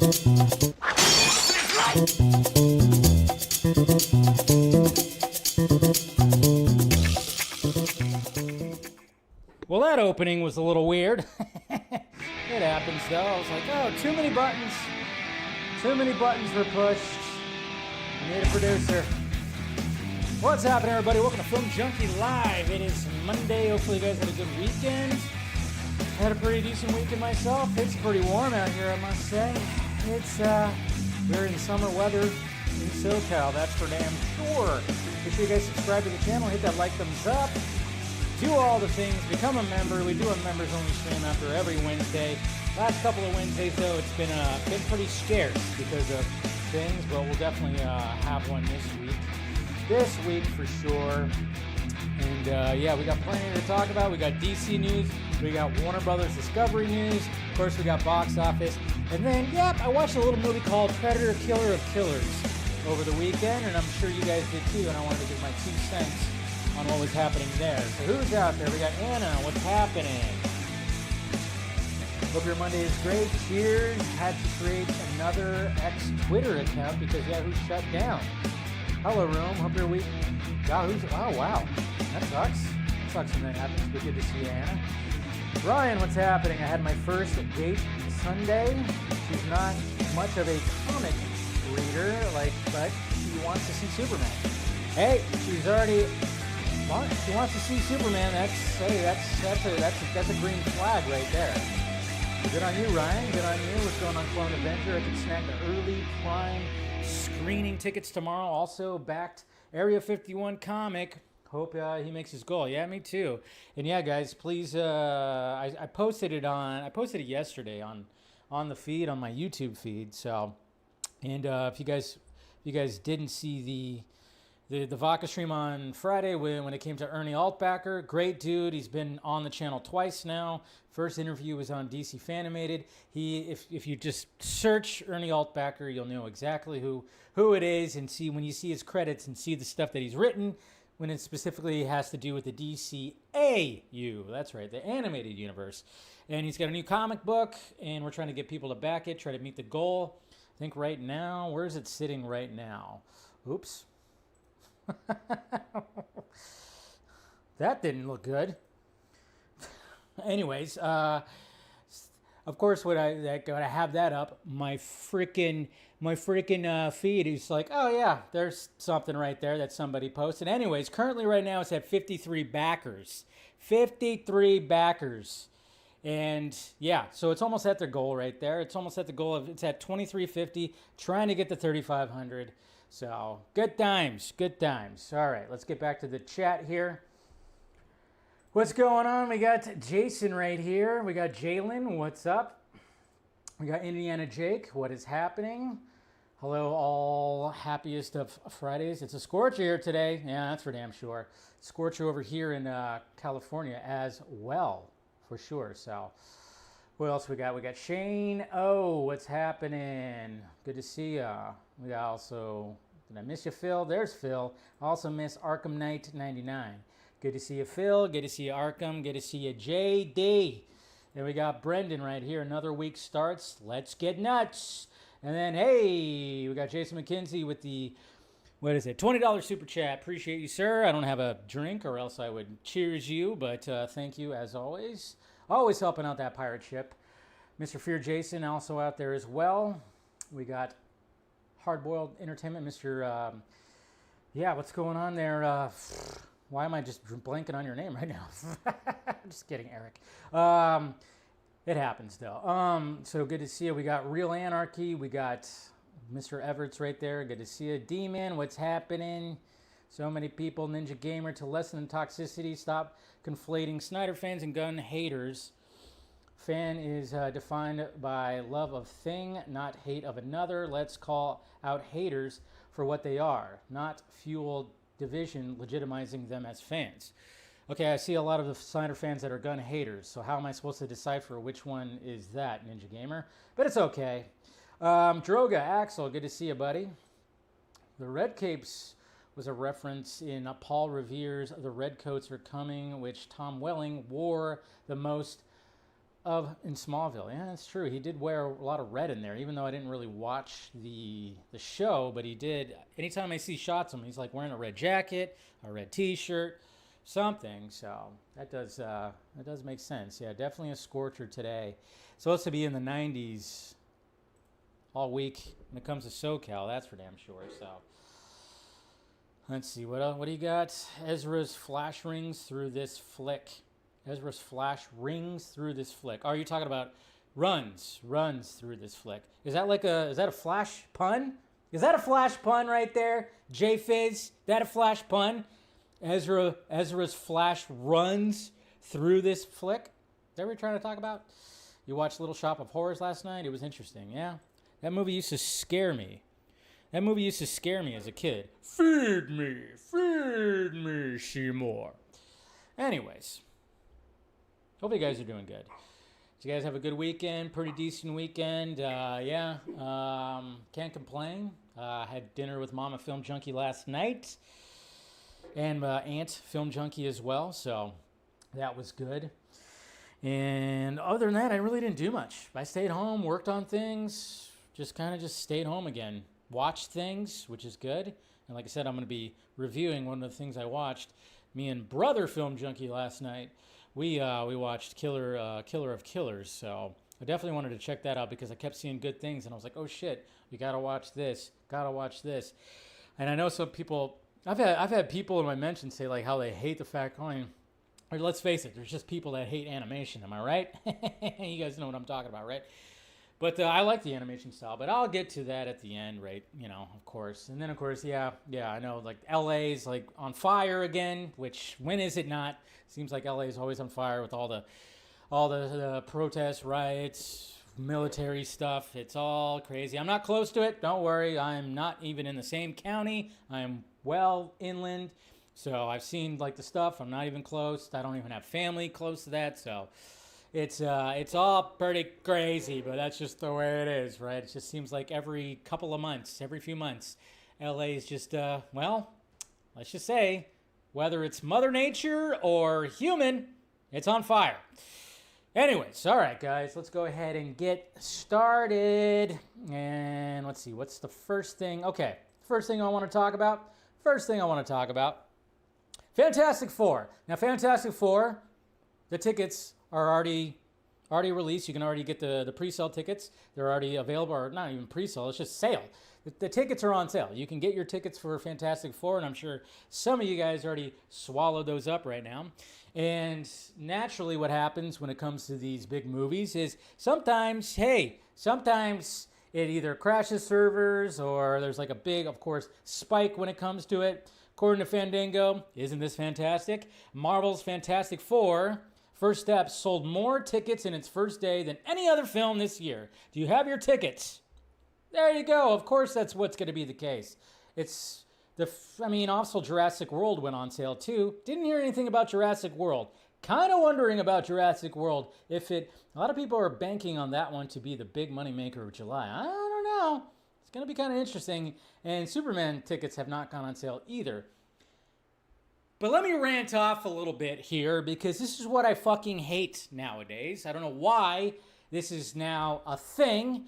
Well, that opening was a little weird. It happens, though. I was like, oh, too many buttons. Too many buttons were pushed. I need a producer. What's happening, everybody? Welcome to Film Junkee Live. It is Monday. Hopefully you guys had a good weekend. Had a pretty decent weekend myself. It's pretty warm out here, I must say. It's, we're in summer weather in SoCal. That's for damn sure. Make sure you guys subscribe to the channel. Hit that like, thumbs up. Do all the things, become a member. We do a members only stream after every Wednesday. Last couple of Wednesdays though, it's been pretty scarce because of things, but we'll definitely have one this week for sure. And yeah, we got plenty to talk about. We got DC news, we got Warner Brothers Discovery news, of course we got box office, and then yep, I watched a little movie called Predator Killer of Killers over the weekend, and I'm sure you guys did too, and I wanted to give my 2 cents on what was happening there. So who's out there? We got Anna. What's happening? Hope your Monday is great. Cheers. Had to create another ex-Twitter account because Yahoo shut down. Hello, room. Hope your week. Yahoo's. Oh, wow. That sucks. That sucks when that happens. But good to see you, Anna. Ryan, what's happening? I had my first date Sunday. She's not much of a comic reader, but she wants to see Superman. Hey, she's already. She wants to see Superman. That's a green flag right there. Good on you, Ryan. Good on you. What's going on, Clone Adventure? I can snag the early Prime screening tickets tomorrow. Also backed Area 51 comic. Hope he makes his goal. Yeah, me too. And yeah, guys, please. I posted it it yesterday on the feed, on my YouTube feed. So, and if you guys didn't see the Vodka stream on Friday when it came to Ernie Altbacker. Great dude. He's been on the channel twice now. First interview was on DC Fanimated. If you just search Ernie Altbacker, you'll know exactly who it is, and see when you see his credits and see the stuff that he's written when it specifically has to do with the DCAU. That's right, the animated universe. And he's got a new comic book, and we're trying to get people to back it, try to meet the goal. I think right now, where is it sitting right now? Oops. That didn't look good. Anyways, of course, when I have that up, my freaking feed is like, oh yeah, there's something right there that somebody posted. Anyways, currently right now it's at 53 backers. 53 backers. And yeah, so it's almost at their goal right there. It's almost at the goal of, it's at 2350, trying to get to 3500. So, good times, good times. All right, let's get back to the chat here. What's going on? We got Jason right here. We got Jalen, what's up? We got Indiana Jake, what is happening? Hello, all happiest of Fridays. It's a scorcher here today. Yeah, that's for damn sure. Scorcher over here in California as well, for sure. So, what else we got? We got Shane. Oh, what's happening? Good to see ya. We got also, did I miss you, Phil? There's Phil. I also miss Arkham Knight 99. Good to see you, Phil. Good to see you, Arkham. Good to see you, JD. And we got Brendan right here. Another week starts. Let's get nuts. And then, hey, we got Jason McKenzie with the, what is it, $20 super chat. Appreciate you, sir. I don't have a drink or else I would cheers you, but thank you as always. Always helping out that pirate ship. Mr. Fear Jason also out there as well. We got Hardboiled Entertainment, Mr. Yeah, what's going on there? Why am I just blanking on your name right now? Just kidding, Eric. It happens, though. So good to see you. We got Real Anarchy. We got Mr. Everett's right there. Good to see you. D-Man, what's happening? So many people. Ninja Gamer to lessen toxicity. Stop conflating Snyder fans and gun haters. Fan is defined by love of thing, not hate of another. Let's call out haters for what they are, not fuel division, legitimizing them as fans. Okay, I see a lot of the Snyder fans that are gun haters, so how am I supposed to decipher which one is that, Ninja Gamer? But it's okay. Droga, Axel, good to see you, buddy. The Red Capes was a reference in Paul Revere's The Redcoats Are Coming, which Tom Welling wore the most in Smallville. Yeah, that's true. He did wear a lot of red in there, even though I didn't really watch the show. But he did. Anytime I see shots of him, he's like wearing a red jacket, a red T-shirt, something. So that does make sense. Yeah, definitely a scorcher today. Supposed to be in the 90s all week when it comes to SoCal. That's for damn sure. So let's see what do you got? Ezra's flash rings through this flick. Ezra's flash rings through this flick. Oh, are you talking about runs through this flick? Is that a flash pun? Is that a flash pun right there? J-Fizz, that a flash pun? Ezra's flash runs through this flick? Is that what you're trying to talk about? You watched Little Shop of Horrors last night? It was interesting, yeah? That movie used to scare me. As a kid. Feed me, Seymour. Anyways. Hope you guys are doing good. Did you guys have a good weekend? Pretty decent weekend. Yeah. Can't complain. Had dinner with Mama Film Junkie last night. And Aunt Film Junkie as well. So that was good. And other than that, I really didn't do much. I stayed home, worked on things. Just stayed home again. Watched things, which is good. And like I said, I'm going to be reviewing one of the things I watched. Me and Brother Film Junkie last night. We watched Killer of Killers, so I definitely wanted to check that out because I kept seeing good things, and I was like, oh shit, you gotta watch this. And I know some people, I've had people in my mentions say like how they hate the fact, or let's face it, there's just people that hate animation. Am I right? You guys know what I'm talking about, right? But I like the animation style, but I'll get to that at the end, right? You know, of course. And then, of course, yeah, I know, like, LA's, like, on fire again, which, when is it not? Seems like LA is always on fire with all the protests, riots, military stuff. It's all crazy. I'm not close to it. Don't worry. I'm not even in the same county. I'm well inland. So I've seen, like, the stuff. I'm not even close. I don't even have family close to that, so... It's all pretty crazy, but that's just the way it is, right? It just seems like every few months, LA is just, well, let's just say, whether it's Mother Nature or human, it's on fire. Anyways, all right, guys, let's go ahead and get started. And let's see, what's the first thing? Okay, first thing I want to talk about. Fantastic Four. Now, Fantastic Four, the tickets are already released. You can already get the pre-sale tickets. They're already available, or not even pre-sale, it's just sale. The tickets are on sale. You can get your tickets for Fantastic Four, and I'm sure some of you guys already swallowed those up right now. And naturally what happens when it comes to these big movies is sometimes it either crashes servers or there's like a big, of course, spike when it comes to it. According to Fandango, isn't this fantastic? Marvel's Fantastic Four First Step sold more tickets in its first day than any other film this year. Do you have your tickets? There you go. Of course that's what's going to be the case. Also Jurassic World went on sale too. Didn't hear anything about Jurassic World. Kind of wondering about Jurassic World. A lot of people are banking on that one to be the big moneymaker of July. I don't know. It's going to be kind of interesting. And Superman tickets have not gone on sale either. But let me rant off a little bit here because this is what I fucking hate nowadays. I don't know why this is now a thing.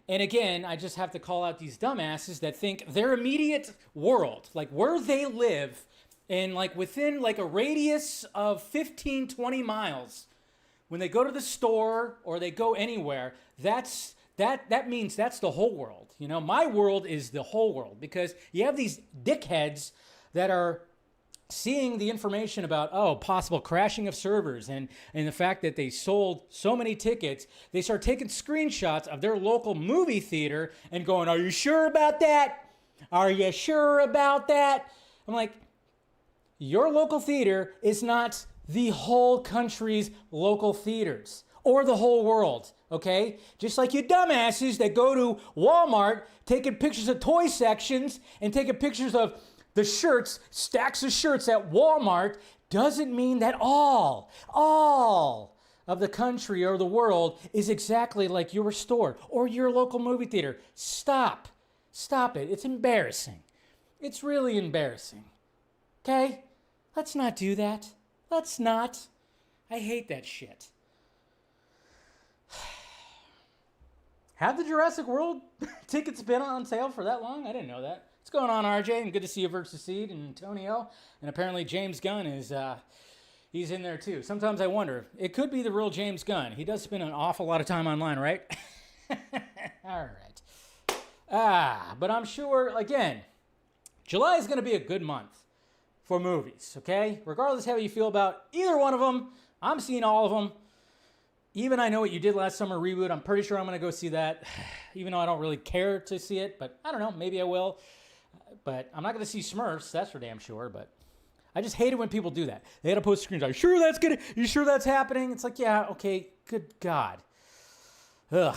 And again, I just have to call out these dumbasses that think their immediate world, like where they live, and like within like a radius of 15, 20 miles, when they go to the store or they go anywhere, that means that's the whole world. You know, my world is the whole world because you have these dickheads that are seeing the information about, possible crashing of servers and the fact that they sold so many tickets, they start taking screenshots of their local movie theater and going, are you sure about that? Are you sure about that? I'm like, your local theater is not the whole country's local theaters or the whole world, okay? Just like you dumbasses that go to Walmart taking pictures of toy sections and taking pictures of the shirts, stacks of shirts at Walmart, doesn't mean that all of the country or the world is exactly like your store or your local movie theater. Stop it. It's embarrassing. It's really embarrassing. Okay? Let's not do that. Let's not. I hate that shit. Have the Jurassic World tickets been on sale for that long? I didn't know that. What's going on, RJ? And good to see you versus Seed and Antonio. And apparently James Gunn is he's in there too. Sometimes I wonder, it could be the real James Gunn. He does spend an awful lot of time online, right? All right. But I'm sure, again, July is going to be a good month for movies, okay? Regardless how you feel about either one of them, I'm seeing all of them. Even I Know What You Did Last Summer reboot, I'm pretty sure I'm going to go see that, even though I don't really care to see it, but I don't know, maybe I will. But I'm not going to see Smurfs, that's for damn sure, but I just hate it when people do that. They had to post screens, you sure that's happening? It's like, yeah, okay, good God. Ugh.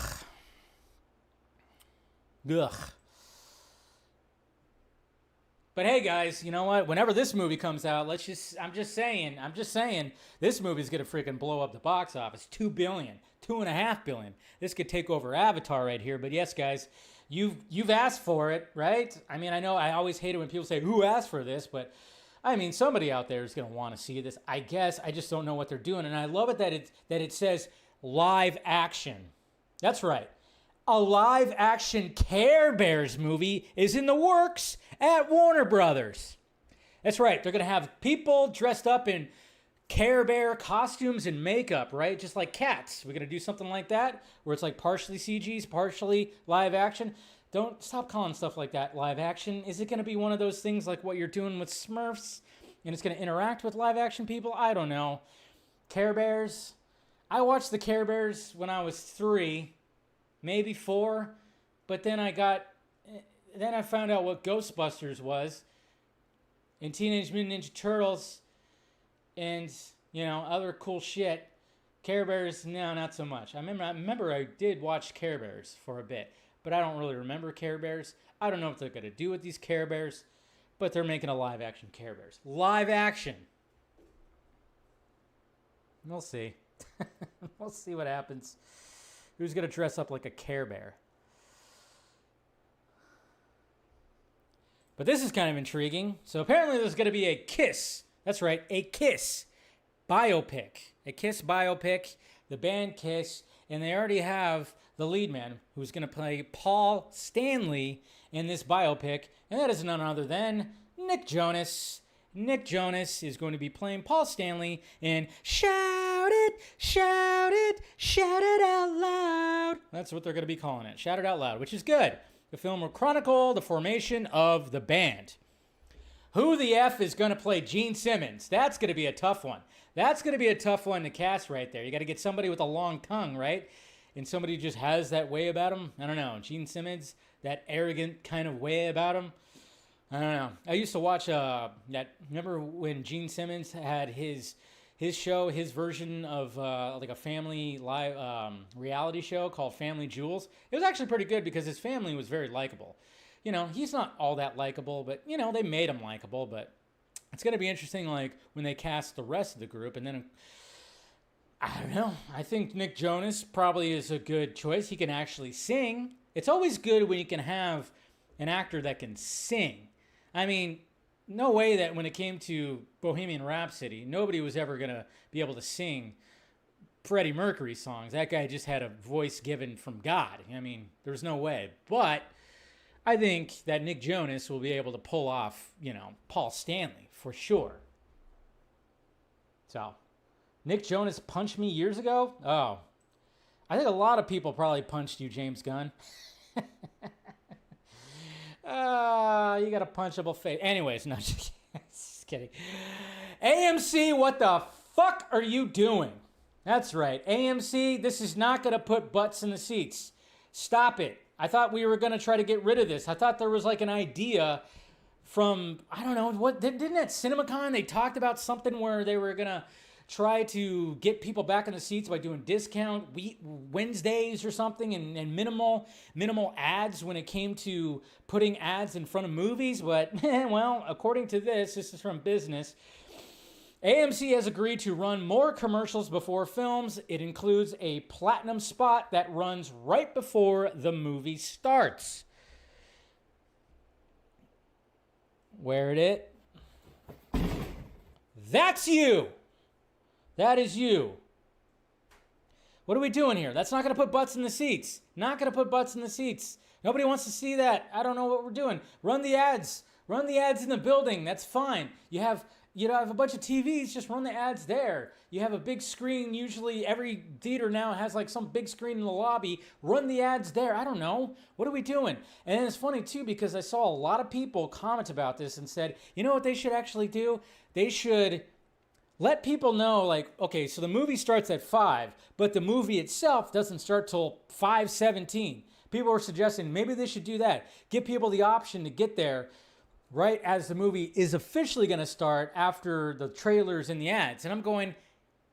But hey, guys, you know what? Whenever this movie comes out, I'm just saying, this movie's going to freaking blow up the box office. $2 billion, $2.5 billion. This could take over Avatar right here. But yes, guys, you've asked for it, right? I mean, I know I always hate it when people say, who asked for this? But I mean, somebody out there is going to want to see this. I guess I just don't know what they're doing. And I love it that it says live action. That's right. A live-action Care Bears movie is in the works at Warner Brothers. That's right. They're going to have people dressed up in Care Bear costumes and makeup, right? Just like Cats. We're going to do something like that where it's like partially CGs, partially live action. Don't stop calling stuff like that live action. Is it going to be one of those things like what you're doing with Smurfs and it's going to interact with live action people? I don't know. Care Bears. I watched the Care Bears when I was 3. Maybe 4, but then I found out what Ghostbusters was, and Teenage Mutant Ninja Turtles, and, you know, other cool shit. Care Bears, no, not so much. I remember I did watch Care Bears for a bit, but I don't really remember Care Bears. I don't know what they're going to do with these Care Bears, but they're making a live-action Care Bears. Live action. We'll see. We'll see what happens. Who's going to dress up like a Care Bear? But this is kind of intriguing. So apparently there's going to be a Kiss. That's right, a Kiss biopic. A Kiss biopic, the band Kiss. And they already have the lead man who's going to play Paul Stanley in this biopic. And that is none other than Nick Jonas. Nick Jonas is going to be playing Paul Stanley in Shout It, Shout It, Shout It Out Loud. That's what they're going to be calling it, Shout It Out Loud, which is good. The film will chronicle the formation of the band. Who the F is going to play Gene Simmons? That's going to be a tough one. That's going to be a tough one to cast right there. You got to get somebody with a long tongue, right? And somebody who just has that way about him. I don't know. Gene Simmons, that arrogant kind of way about him. I don't know. I used to watch remember when Gene Simmons had his show, his version of like a family live reality show called Family Jewels. It was actually pretty good because his family was very likable. You know, he's not all that likable, but you know, they made him likable. But it's going to be interesting, like when they cast the rest of the group, and then I don't know. I think Nick Jonas probably is a good choice. He can actually sing. It's always good when you can have an actor that can sing. I mean, no way that when it came to Bohemian Rhapsody, nobody was ever going to be able to sing Freddie Mercury songs. That guy just had a voice given from God. I mean, there's no way. But I think that Nick Jonas will be able to pull off, you know, Paul Stanley for sure. So, Nick Jonas punched me years ago? Oh, I think a lot of people probably punched you, James Gunn. You got a punchable face. Anyways, no, just kidding. AMC, what the fuck are you doing? That's right. AMC, this is not going to put butts in the seats. Stop it. I thought we were going to try to get rid of this. I thought there was like an idea from, I don't know, what didn't at CinemaCon they talked about something where they were going to try to get people back in the seats by doing discount Wednesdays or something and minimal ads when it came to putting ads in front of movies. But, well, according to this is from Business, AMC has agreed to run more commercials before films. It includes a platinum spot that runs right before the movie starts. Where it? That's you. That is you. What are we doing here? That's not going to put butts in the seats. Not going to put butts in the seats. Nobody wants to see that. I don't know what we're doing. Run the ads. Run the ads in the building. That's fine. You have a bunch of TVs. Just run the ads there. You have a big screen. Usually every theater now has like some big screen in the lobby. Run the ads there. I don't know. What are we doing? And it's funny too because I saw a lot of people comment about this and said, you know what they should actually do? They should let people know, like, okay, so the movie starts at 5, but the movie itself doesn't start till 5:17. People were suggesting maybe they should do that. Give people the option to get there right as the movie is officially going to start after the trailers and the ads. And I'm going,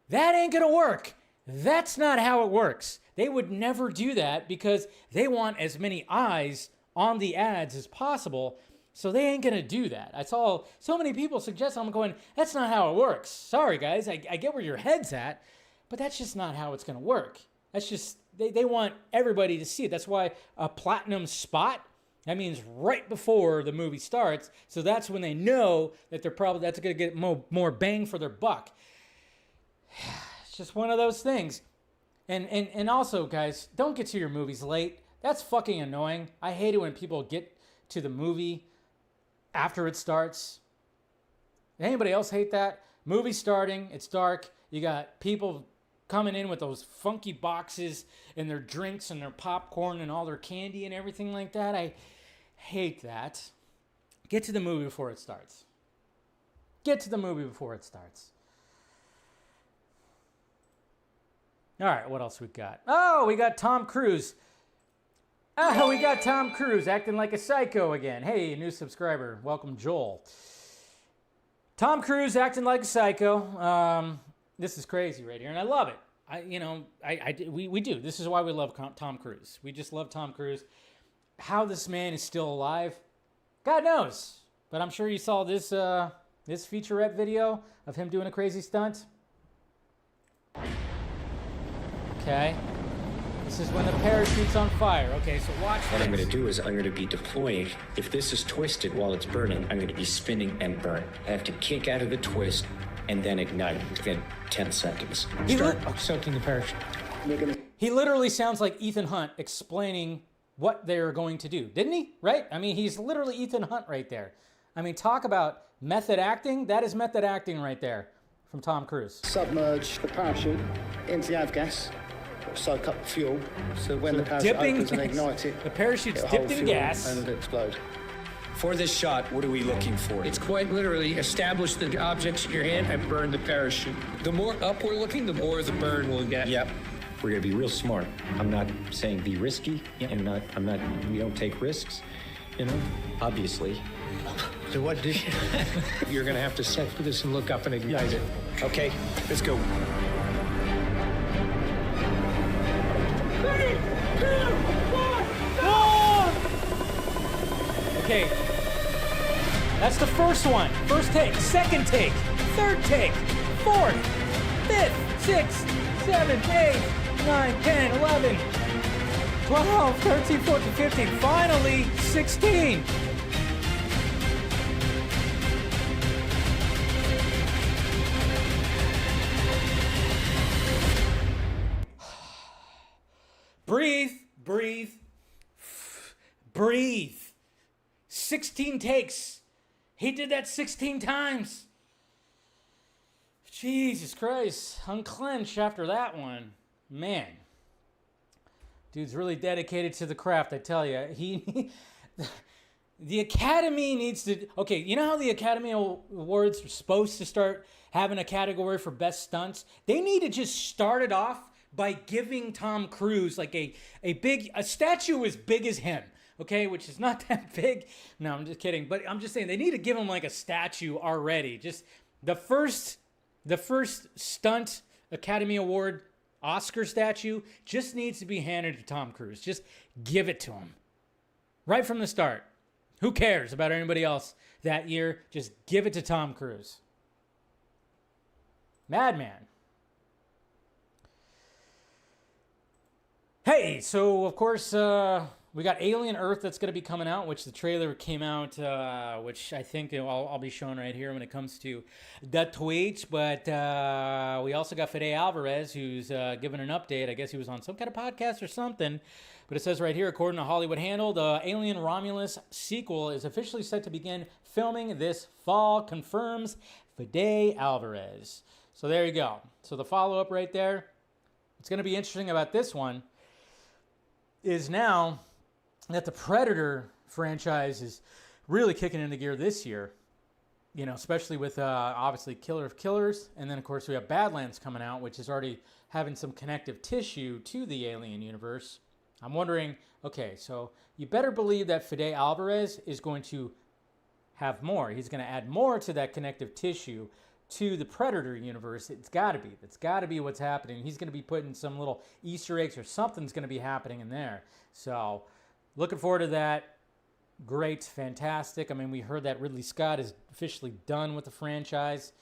that ain't going to work. That's not how it works. They would never do that because they want as many eyes on the ads as possible. So they ain't going to do that. I saw so many people suggest, I'm going, that's not how it works. Sorry, guys. I get where your head's at, but that's just not how it's going to work. That's just, they want everybody to see it. That's why a platinum spot, that means right before the movie starts. So that's when they know that that's going to get more bang for their buck. It's just one of those things. And also, guys, don't get to your movies late. That's fucking annoying. I hate it when people get to the movie after it starts. Anybody else hate that? Movie starting, it's dark. You got people coming in with those funky boxes and their drinks and their popcorn and all their candy and everything like that. I hate that. Get to the movie before it starts. Get to the movie before it starts. All right, what else we got? Oh, we got Tom Cruise. Oh, we got Tom Cruise acting like a psycho again. Hey, new subscriber. Welcome, Joel. Tom Cruise acting like a psycho. This is crazy right here, and I love it. We do. This is why we love Tom Cruise. We just love Tom Cruise. How this man is still alive, God knows. But I'm sure you saw this this featurette video of him doing a crazy stunt. Okay. This is when the parachute's on fire. Okay, so watch this. What I'm going to do is I'm going to be deploying. If this is twisted while it's burning, I'm going to be spinning and burn. I have to kick out of the twist and then ignite within 10 seconds. Start soaking the parachute. He literally sounds like Ethan Hunt explaining what they're going to do. Didn't he? Right? I mean, he's literally Ethan Hunt right there. I mean, talk about method acting. That is method acting right there from Tom Cruise. Submerge the parachute into the avgas. Soak up fuel, so when the parachute opens and ignite it, the parachute's dipped in gas and it'll explode. For this shot, what are we looking for? It's quite literally establish the objects in your hand and burn the parachute. The more up we're looking, the more the burn will get. Yep. We're gonna be real smart. I'm not saying be risky, and we don't take risks, obviously. So what did you... You're gonna have to set for this and look up and ignite it. Okay, let's go. 3, 2, 1, okay, that's the first one. First take, second take, third take, fourth, fifth, sixth, 7, 8, 9, 10, 11, 12, 13, 14, 15, finally 16. Breathe. 16 takes. He did that 16 times. Jesus Christ. Unclench after that one. Man. Dude's really dedicated to the craft, I tell you. The Academy needs to... Okay, you know how the Academy Awards are supposed to start having a category for best stunts? They need to just start it off by giving Tom Cruise like a statue as big as him, okay, which is not that big. No, I'm just kidding. But I'm just saying they need to give him like a statue already. Just the first stunt Academy Award Oscar statue just needs to be handed to Tom Cruise. Just give it to him right from the start. Who cares about anybody else that year? Just give it to Tom Cruise. Madman. Hey, so of course, we got Alien Earth that's going to be coming out, which the trailer came out, which I think I'll be showing right here when it comes to the tweets. But we also got Fede Alvarez, who's giving an update. I guess he was on some kind of podcast or something. But it says right here, according to Hollywood Handle, the Alien Romulus sequel is officially set to begin filming this fall, confirms Fede Alvarez. So there you go. So the follow-up right there. What's going to be interesting about this one is now that the Predator franchise is really kicking into gear this year, you know, especially with obviously Killer of Killers. And then, of course, we have Badlands coming out, which is already having some connective tissue to the Alien universe. I'm wondering, okay, so you better believe that Fede Alvarez is going to have more. He's going to add more to that connective tissue to the Predator universe. It's got to be. That's got to be what's happening. He's going to be putting some little Easter eggs or something's going to be happening in there. So looking forward to that. Great, fantastic. I mean, we heard that Ridley Scott is officially done with the franchise.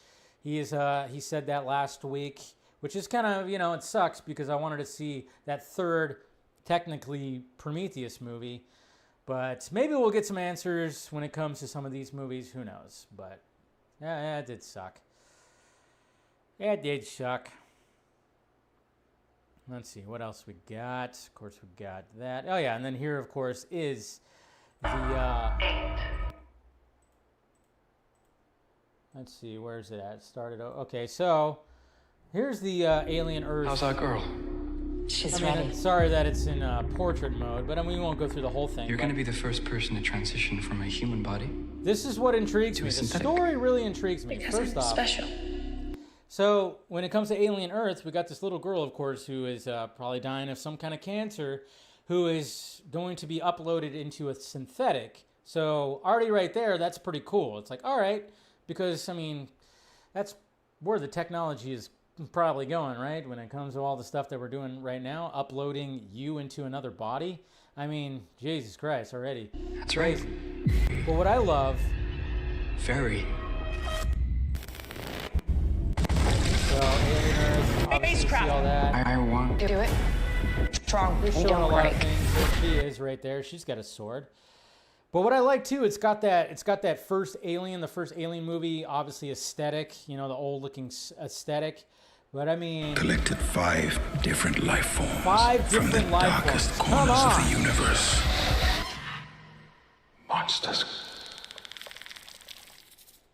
He said that last week, which is kind of, you know, it sucks because I wanted to see that third, technically Prometheus movie. But maybe we'll get some answers when it comes to some of these movies. Who knows? But yeah, it did suck. It did suck. Let's see, what else we got? Of course, we got that. Oh, yeah, and then here, of course, is the... let's see, where's it at? Started... Okay, so here's the Alien Earth... How's that girl? She's ready. Sorry that it's in portrait mode, but I mean, we won't go through the whole thing. You're going to be the first person to transition from a human body. This is what intrigues me. The synthetic. story really intrigues me. Because First I'm off, special. so when it comes to Alien Earth, we got this little girl, of course, who is probably dying of some kind of cancer, who is going to be uploaded into a synthetic. So already right there, that's pretty cool. It's like, all right, because, I mean, that's where the technology is probably going, right? When it comes to all the stuff that we're doing right now, uploading you into another body. I mean, Jesus Christ, already. That's right. But what I love... Very. So, Alien Earth, obviously you see all that. I want... Do it. Strong. We're And showing a don't lot break. of things. There she is right there. She's got a sword. But what I like too, it's got that first Alien, the first Alien movie, obviously aesthetic, you know, the old looking aesthetic. But I mean, Collected 5 different life forms 5 from the different life darkest forms. Come corners of on. the universe. Monsters.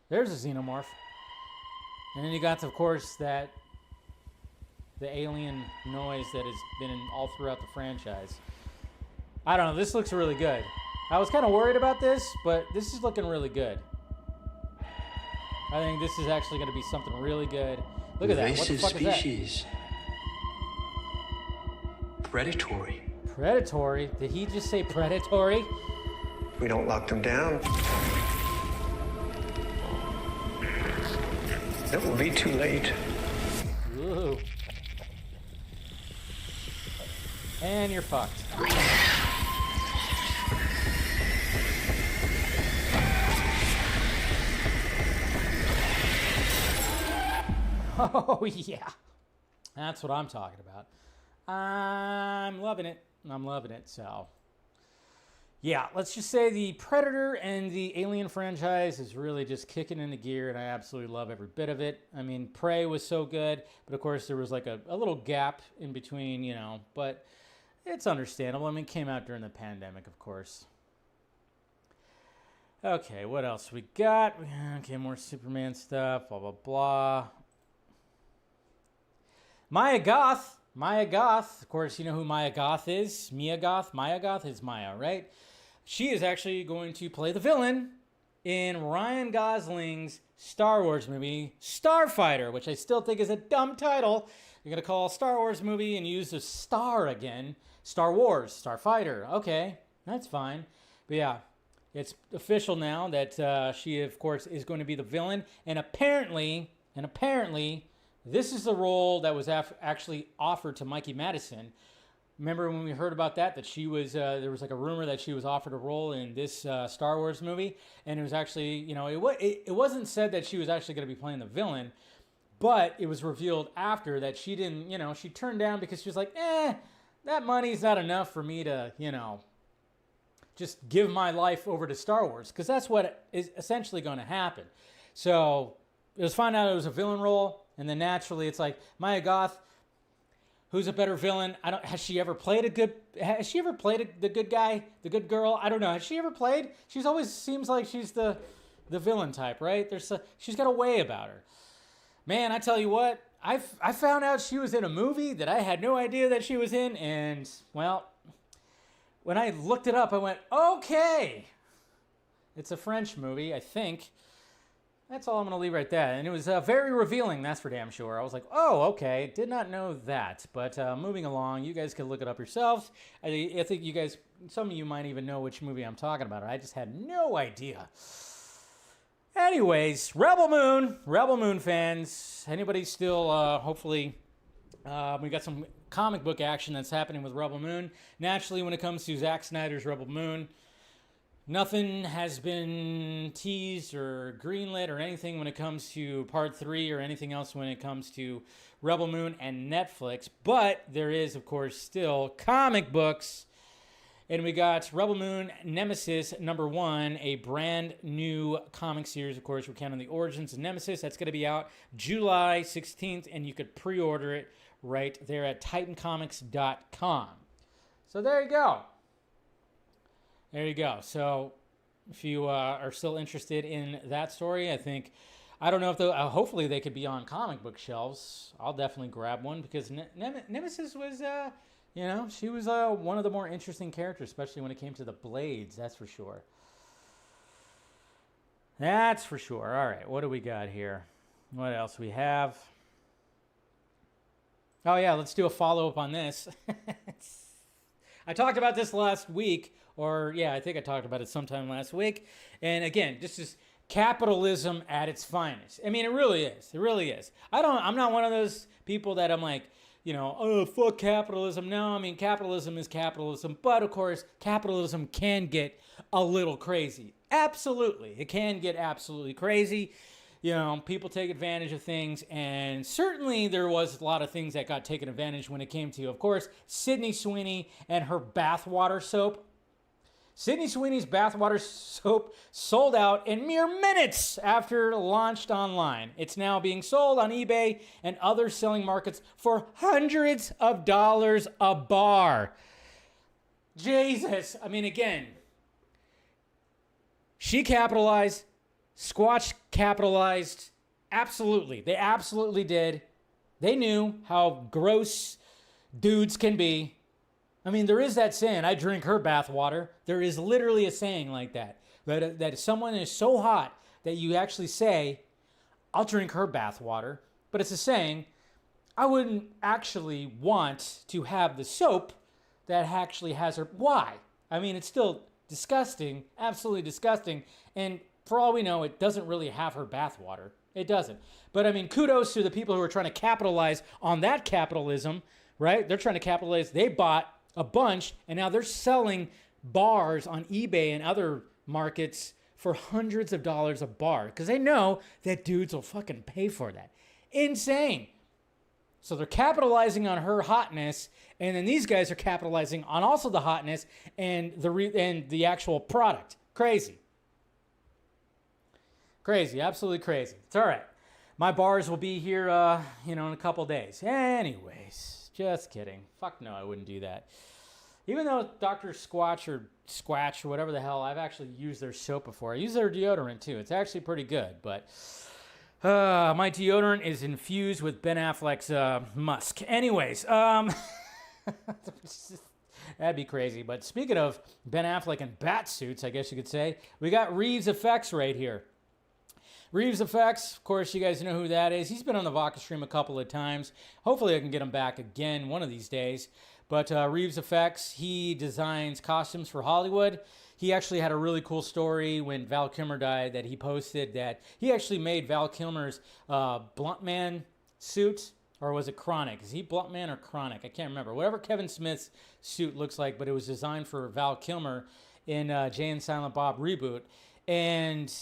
there's a xenomorph. And then you got, of course, the alien noise that has been all throughout the franchise. I don't know. This looks really good. I was kind of worried about this, but this is looking really good. I think this is actually going to be something really good. Look at that. What the Invasive fuck is that? species. Predatory. Predatory? Did he just say predatory? If we don't lock them down, it will be too late. Ooh. And you're fucked. Oh, yeah. That's what I'm talking about. I'm loving it. I'm loving it. So, yeah, let's just say the Predator and the Alien franchise is really just kicking into gear, and I absolutely love every bit of it. I mean, Prey was so good, but of course there was like a little gap in between, you know, but it's understandable. I mean, it came out during the pandemic, of course. Okay, what else we got? Okay, more Superman stuff, blah, blah, blah. Maya Goth. Of course, you know who Maya Goth is. Maya Goth is Maya, right? She is actually going to play the villain in Ryan Gosling's Star Wars movie, Starfighter, which I still think is a dumb title. You're going to call a Star Wars movie and use the star again. Star Wars, Starfighter. Okay, that's fine. But yeah, it's official now that she, of course, is going to be the villain. And apparently, this is the role that was actually offered to Mikey Madison. Remember when we heard about that she was, there was like a rumor that she was offered a role in this Star Wars movie. And it was actually, you know, it wasn't said that she was actually going to be playing the villain. But it was revealed after that she didn't, you know, she turned down because she was like, that money's not enough for me to, you know, just give my life over to Star Wars, because that's what is essentially going to happen. So it was found out it was a villain role, and then naturally it's like, Maya Goth, who's a better villain? Has she ever played the good guy, the good girl? I don't know. Has she ever played? She's always seems like she's the villain type, right? She's got a way about her. Man, I tell you what, I found out she was in a movie that I had no idea that she was in, and well, when I looked it up, I went, okay. It's a French movie, I think. That's all I'm going to leave right there. And it was very revealing, that's for damn sure. I was like, oh, okay. Did not know that. But moving along, you guys can look it up yourselves. I think you guys, some of you might even know which movie I'm talking about. I just had no idea. Anyways, Rebel Moon fans. Anybody still, hopefully, we got some comic book action that's happening with Rebel Moon. Naturally, when it comes to Zack Snyder's Rebel Moon, nothing has been teased or greenlit or anything when it comes to Part 3 or anything else when it comes to Rebel Moon and Netflix. But there is, of course, still comic books. And we got Rebel Moon Nemesis #1, a brand new comic series. Of course, we're counting the origins of Nemesis. That's going to be out July 16th, and you could pre-order it right there at TitanComics.com. So there you go. There you go. So if you are still interested in that story, I don't know if hopefully they could be on comic book shelves. I'll definitely grab one because Nemesis was, she was one of the more interesting characters, especially when it came to the blades. That's for sure. That's for sure. All right, what do we got here? What else we have? Oh yeah, let's do a follow-up on this. I talked about this last week. I think I talked about it sometime last week. And again, this is capitalism at its finest. I mean, it really is. It really is. I'm not one of those people that I'm like, oh, fuck capitalism. No, I mean, capitalism is capitalism. But of course, capitalism can get a little crazy. Absolutely. It can get absolutely crazy. People take advantage of things, and certainly there was a lot of things that got taken advantage when it came to, of course, Sydney Sweeney and her bathwater soap. Sydney Sweeney's bathwater soap sold out in mere minutes after launched online. It's now being sold on eBay and other selling markets for hundreds of dollars a bar. Jesus. I mean, again, she capitalized. Squatch capitalized. Absolutely. They absolutely did. They knew how gross dudes can be. I mean, there is that saying, I drink her bathwater. There is literally a saying like that. That if someone is so hot that you actually say, I'll drink her bathwater. But it's a saying, I wouldn't actually want to have the soap that actually has her. Why? I mean, it's still disgusting. Absolutely disgusting. And for all we know, it doesn't really have her bathwater. It doesn't. But I mean, kudos to the people who are trying to capitalize on that capitalism, right? They're trying to capitalize. They bought a bunch, and now they're selling bars on eBay and other markets for hundreds of dollars a bar because they know that dudes will fucking pay for that. Insane. So they're capitalizing on her hotness, and then these guys are capitalizing on also the hotness and the actual product. Crazy. Crazy, absolutely crazy. It's all right. My bars will be here, in a couple days. Anyways, just kidding. Fuck no, I wouldn't do that. Even though Dr. Squatch or whatever the hell, I've actually used their soap before. I use their deodorant too. It's actually pretty good, but my deodorant is infused with Ben Affleck's musk. Anyways, that'd be crazy. But speaking of Ben Affleck and bat suits, I guess you could say, we got ReevzFX right here. ReevzFX, of course, you guys know who that is. He's been on the Vodka stream a couple of times. Hopefully I can get him back again one of these days. But ReevzFX, he designs costumes for Hollywood. He actually had a really cool story when Val Kilmer died that he posted that he actually made Val Kilmer's Blunt Man suit. Or was it Chronic? Is he Blunt Man or Chronic? I can't remember. Whatever Kevin Smith's suit looks like, but it was designed for Val Kilmer in Jay and Silent Bob reboot. And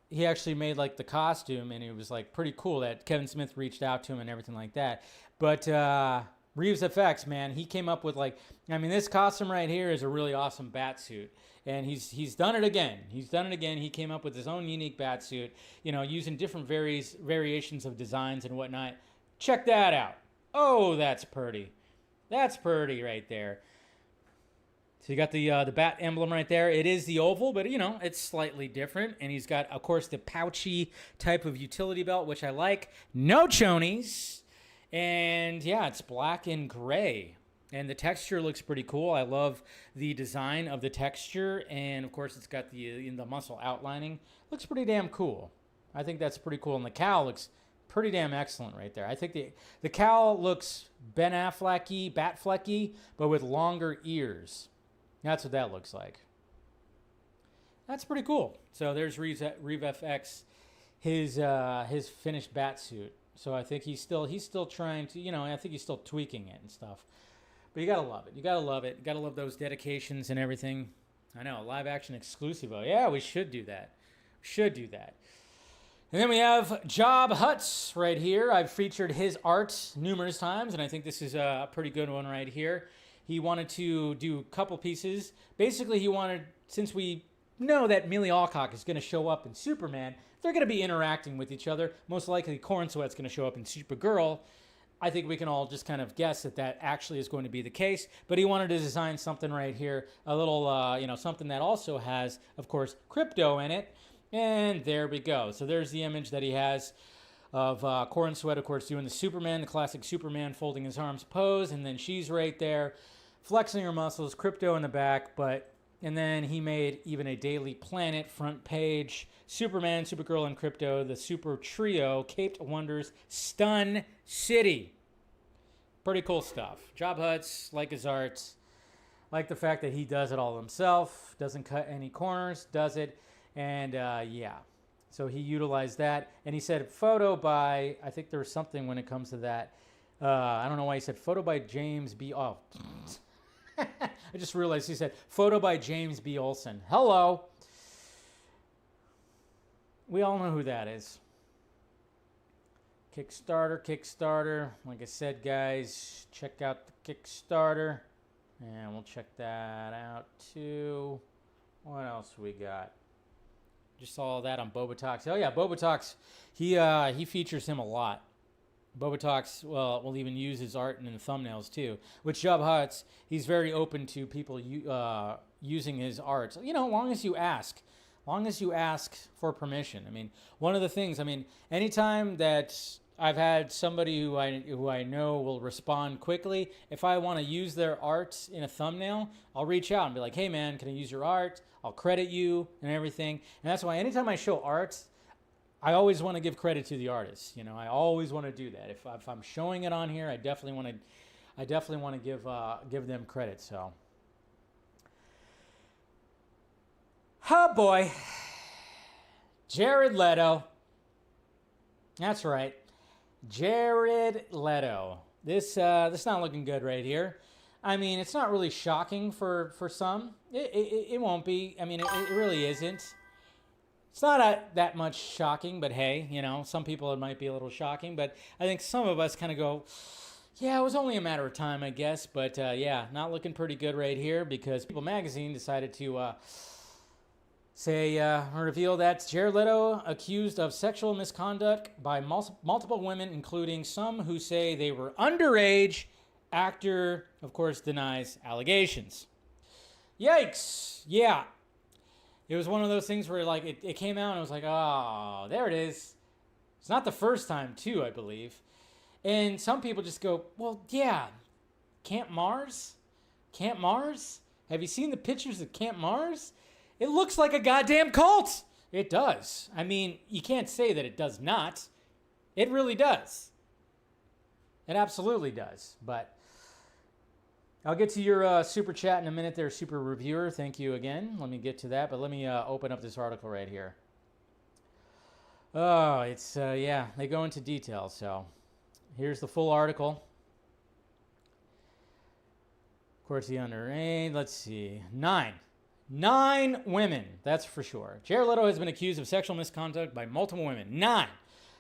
he actually made like the costume, and it was like pretty cool that Kevin Smith reached out to him and everything like that. But ReevzFX, man, he came up with this costume right here is a really awesome Batsuit. And he's done it again. He's done it again. He came up with his own unique Batsuit, using different variations of designs and whatnot. Check that out. Oh, that's pretty. That's pretty right there. So you got the bat emblem right there. It is the oval, but it's slightly different. And he's got, of course, the pouchy type of utility belt, which I like. No chonies. And yeah, it's black and gray. And the texture looks pretty cool. I love the design of the texture. And of course, it's got the muscle outlining. Looks pretty damn cool. I think that's pretty cool. And the cowl looks pretty damn excellent right there. I think the cowl looks Ben Affleck-y, Batfleck-y, but with longer ears. That's what that looks like. That's pretty cool. So there's ReevzFX, his finished Batsuit. So I think he's still trying to, I think he's still tweaking it and stuff. But you gotta love it. You gotta love it. You gotta love those dedications and everything. I know, live action exclusive. Oh, yeah, we should do that. We should do that. And then we have Jobhutz right here. I've featured his art numerous times, and I think this is a pretty good one right here. He wanted to do a couple pieces. Basically, he wanted, since we know that Millie Alcock is going to show up in Superman, they're going to be interacting with each other. Most likely, Corn Sweat's going to show up in Supergirl. I think we can all just kind of guess that actually is going to be the case. But he wanted to design something right here, a little, something that also has, of course, crypto in it. And there we go. So there's the image that he has of Corn Sweat, of course, doing the classic Superman folding his arms pose. And then she's right there, flexing her muscles, crypto in the back. And then he made even a Daily Planet front page. Superman, Supergirl, and Crypto, the super trio, Caped Wonders, Stun City. Pretty cool stuff. Jobhutz, like his art. Like the fact that he does it all himself. Doesn't cut any corners, does it. And yeah. So he utilized that. And he said photo by, I think there was something when it comes to that. I don't know why he said photo by James B. Oh. I just realized he said photo by James B. Olsen. Hello. We all know who that is. Kickstarter. Like I said, guys, check out the Kickstarter. And we'll check that out too. What else we got? Just saw that on Bobotox. Oh yeah, Bobotox. He features him a lot. Bobotox will even use his art in the thumbnails too. With Jobhutz, he's very open to people using his art. Long as you ask. Long as you ask for permission. I mean, one of the things, anytime that I've had somebody who I know will respond quickly, if I want to use their art in a thumbnail, I'll reach out and be like, hey man, can I use your art? I'll credit you and everything. And that's why anytime I show art, I always want to give credit to the artist. I always want to do that. If I'm showing it on here, I definitely want to give them credit. So, oh boy, Jared Leto. That's right, Jared Leto. This not looking good right here. It's not really shocking for some. It won't be. It really isn't. It's not that much shocking, but hey, some people it might be a little shocking. But I think some of us kind of go, yeah, it was only a matter of time, I guess. But yeah, not looking pretty good right here because People Magazine decided to reveal that Jared Leto accused of sexual misconduct by multiple women, including some who say they were underage. Actor, of course, denies allegations. Yikes. Yeah. It was one of those things where it came out and it was like, oh, there it is. It's not the first time, too, I believe. And some people just go, well, yeah, Camp Mars? Camp Mars? Have you seen the pictures of Camp Mars? It looks like a goddamn cult. It does. You can't say that it does not. It really does. It absolutely does. But I'll get to your super chat in a minute there, super reviewer. Thank you again. Let me get to that, but let me open up this article right here. Oh, it's, yeah, they go into detail. So here's the full article. Of course, the underage, let's see, 9 women, that's for sure. Jared Leto has been accused of sexual misconduct by multiple women. 9.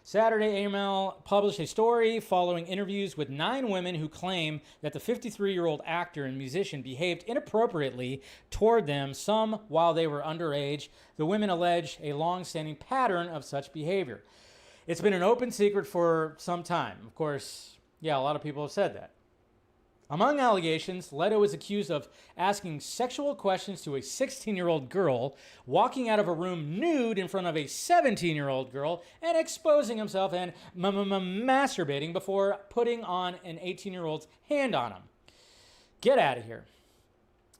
Saturday, AML published a story following interviews with 9 women who claim that the 53-year-old actor and musician behaved inappropriately toward them, some while they were underage. The women allege a long-standing pattern of such behavior. It's been an open secret for some time. Of course, yeah, a lot of people have said that. Among allegations, Leto is accused of asking sexual questions to a 16-year-old girl, walking out of a room nude in front of a 17-year-old girl, and exposing himself and masturbating before putting on an 18-year-old's hand on him. Get out of here.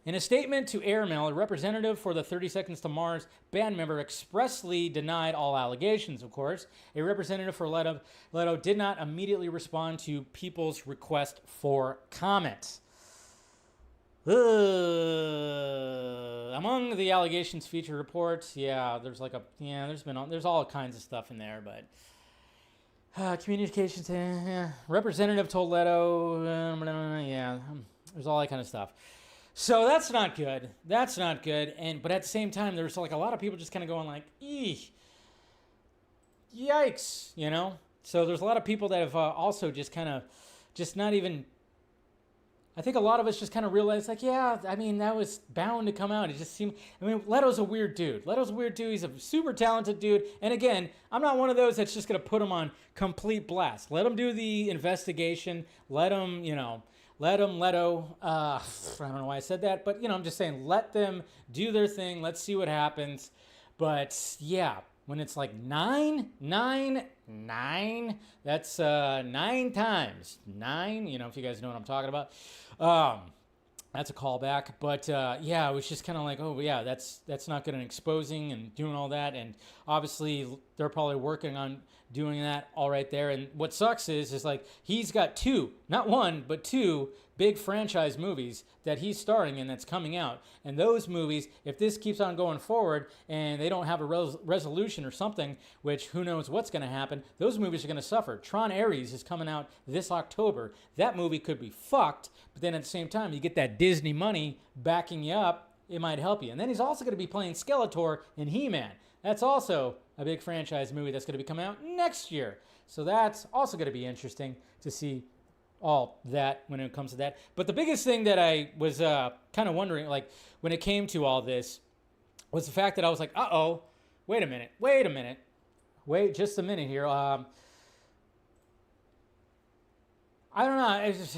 In a statement to Airmail, a representative for the 30 Seconds to Mars band member expressly denied all allegations, of course. A representative for Leto did not immediately respond to People's request for comment. Among the allegations featured reports, there's all kinds of stuff in there, but communications, representative told Leto, there's all that kind of stuff. So that's not good. That's not good. But at the same time, there's like a lot of people just kind of going like, yikes, you know? So there's a lot of people that have also just kind of, just not even, I think a lot of us just kind of realized like, yeah, I mean, that was bound to come out. It just seemed, I mean, Leto's a weird dude. He's a super talented dude. And again, I'm not one of those that's just going to put him on complete blast. Let him do the investigation. Let him, Leto, I don't know why I said that, but, I'm just saying, let them do their thing. Let's see what happens. But, yeah, when it's like 9, that's 9 times. 9, if you guys know what I'm talking about. That's a callback. But, it was just kind of like, oh, yeah, that's not good and exposing and doing all that. And obviously, they're probably working on doing that all right there. And what sucks is like he's got 2, not 1, but 2 big franchise movies that he's starring in that's coming out. And those movies, if this keeps on going forward and they don't have a resolution or something, which who knows what's going to happen, those movies are going to suffer. Tron Ares is coming out this October. That movie could be fucked, but then at the same time, you get that Disney money backing you up, it might help you. And then he's also going to be playing Skeletor in He-Man. That's also a big franchise movie that's going to be coming out next year. So that's also going to be interesting to see all that when it comes to that. But the biggest thing that I was kind of wondering, like when it came to all this, was the fact that I was like, wait a minute, wait just a minute here. I don't know. It's just,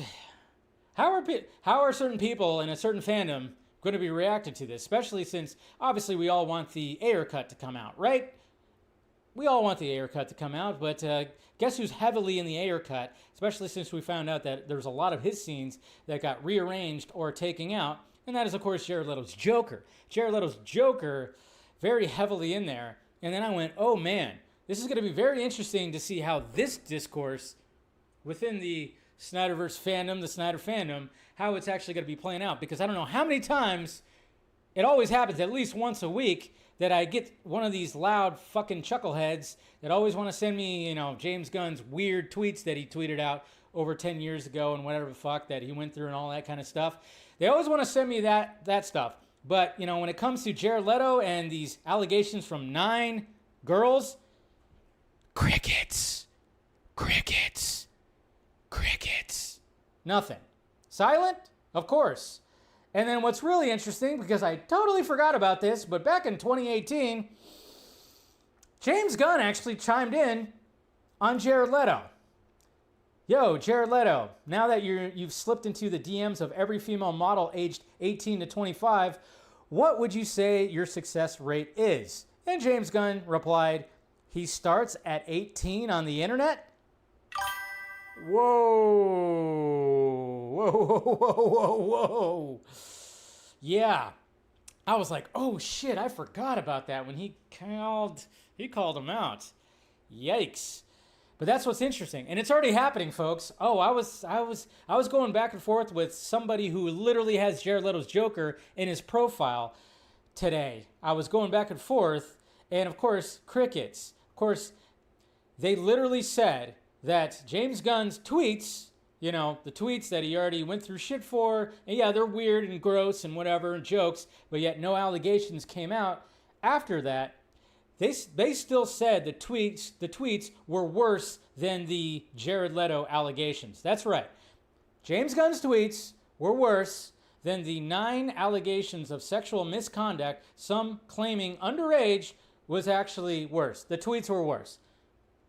how are certain people in a certain fandom going to be reacted to this, especially since obviously we all want the Ayer cut to come out, right? We all want the Ayer cut to come out, but guess who's heavily in the Ayer cut, especially since we found out that there's a lot of his scenes that got rearranged or taken out, and that is, of course, Jared Leto's Joker. Jared Leto's Joker, very heavily in there, and then I went, oh man, this is going to be very interesting to see how this discourse within the Snyderverse fandom, the Snyder fandom, how it's actually going to be playing out, because I don't know how many times, it always happens at least once a week, that I get one of these loud fucking chuckleheads that always want to send me, James Gunn's weird tweets that he tweeted out over 10 years ago and whatever the fuck that he went through and all that kind of stuff. They always want to send me that stuff. But, when it comes to Jared Leto and these allegations from 9 girls, crickets. Nothing. Silent? Of course. And then what's really interesting, because I totally forgot about this, but back in 2018, James Gunn actually chimed in on Jared Leto. Yo, Jared Leto, now that you've slipped into the DMs of every female model aged 18 to 25, what would you say your success rate is? And James Gunn replied, he starts at 18 on the internet? Whoa. Yeah. I was like, oh shit, I forgot about that when he called him out. Yikes. But that's what's interesting. And it's already happening, folks. Oh, I was going back and forth with somebody who literally has Jared Leto's Joker in his profile today. I was going back and forth, and of course, crickets. Of course, they literally said that James Gunn's tweets, the tweets that he already went through shit for, and yeah, they're weird and gross and whatever and jokes, but yet no allegations came out after that. they still said the tweets were worse than the Jared Leto allegations. That's right. James Gunn's tweets were worse than the 9 allegations of sexual misconduct, some claiming underage was actually worse. The tweets were worse.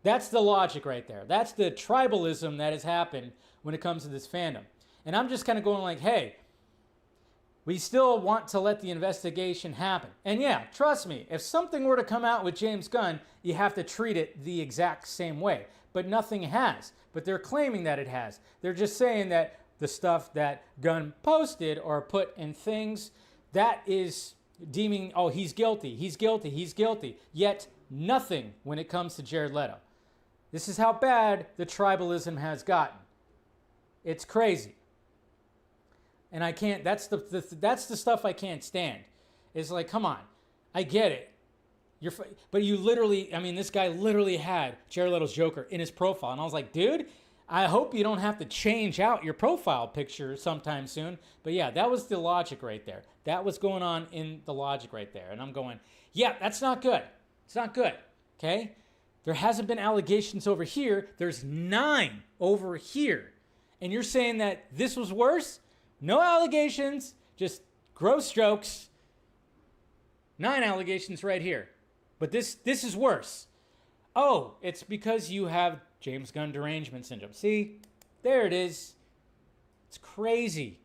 That's the logic right there. That's the tribalism that has happened when it comes to this fandom. And I'm just kind of going like, hey, we still want to let the investigation happen. And yeah, trust me, if something were to come out with James Gunn, you have to treat it the exact same way. But nothing has. But they're claiming that it has. They're just saying that the stuff that Gunn posted or put in things, that is deeming, oh, he's guilty, he's guilty, he's guilty. Yet nothing when it comes to Jared Leto. This is how bad the tribalism has gotten. It's crazy. And I can't, that's the stuff I can't stand. It's like, come on, I get it. But you literally, I mean, this guy literally had Jared Leto's Joker in his profile. And I was like, dude, I hope you don't have to change out your profile picture sometime soon. But yeah, that was the logic right there. That was going on in the logic right there. And I'm going, yeah, that's not good. It's not good, okay? There hasn't been allegations over here. There's 9 over here. And you're saying that this was worse? No allegations, just gross jokes. 9 allegations right here. But this is worse. Oh, it's because you have James Gunn derangement syndrome. See, there it is. It's crazy.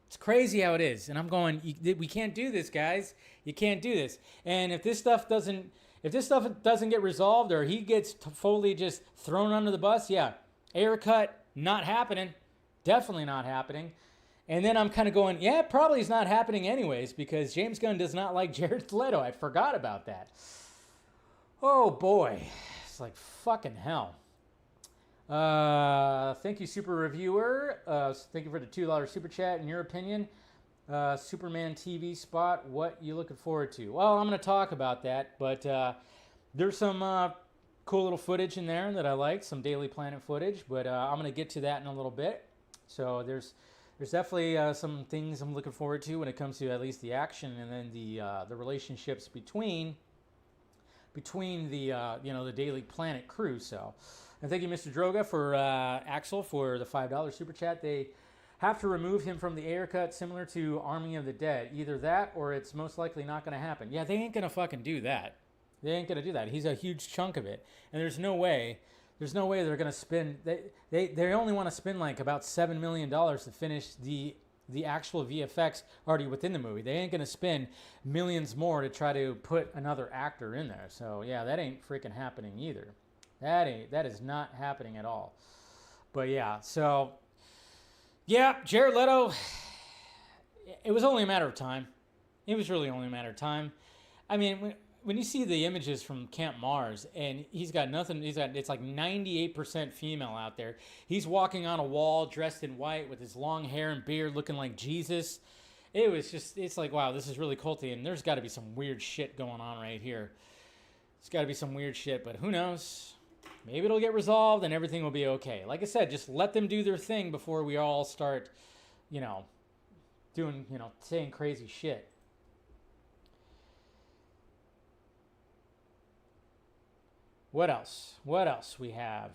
It's crazy how it is. And I'm going, we can't do this, guys. You can't do this. And if this stuff doesn't get resolved or he gets fully just thrown under the bus, yeah, air cut, not happening. Definitely not happening. And then I'm kind of going, yeah, it probably is not happening anyways because James Gunn does not like Jared Leto. I forgot about that. Oh, boy. It's like fucking hell. Thank you, Super Reviewer. Thank you for the $2 Super Chat. In your opinion, Superman TV spot, what you looking forward to? Well, I'm going to talk about that, but there's some cool little footage in there that I like, some Daily Planet footage, but I'm going to get to that in a little bit. So there's definitely some things I'm looking forward to when it comes to at least the action and then the relationships between the the Daily Planet crew. So, and thank you, Mr. Droga, for Axel for the $5 super chat. They have to remove him from the air cut, similar to Army of the Dead. Either that, or it's most likely not going to happen. Yeah, they ain't going to fucking do that. They ain't going to do that. He's a huge chunk of it, and there's no way they're going to spend. They only want to spend like about $7 million to finish the actual VFX already within the movie. They ain't going to spend millions more to try to put another actor in there. So yeah, that ain't freaking happening either. That is not happening at all. But yeah, so yeah, Jared Leto, it was only a matter of time. It was really only a matter of time. I mean, when you see the images from Camp Mars and he's got nothing, it's like 98% female out there. He's walking on a wall dressed in white with his long hair and beard looking like Jesus. It's like, wow, this is really culty, and there's got to be some weird shit going on right here. There's got to be some weird shit, but who knows? Maybe it'll get resolved and everything will be okay. Like I said, just let them do their thing before we all start, doing, saying crazy shit. What else? What else we have?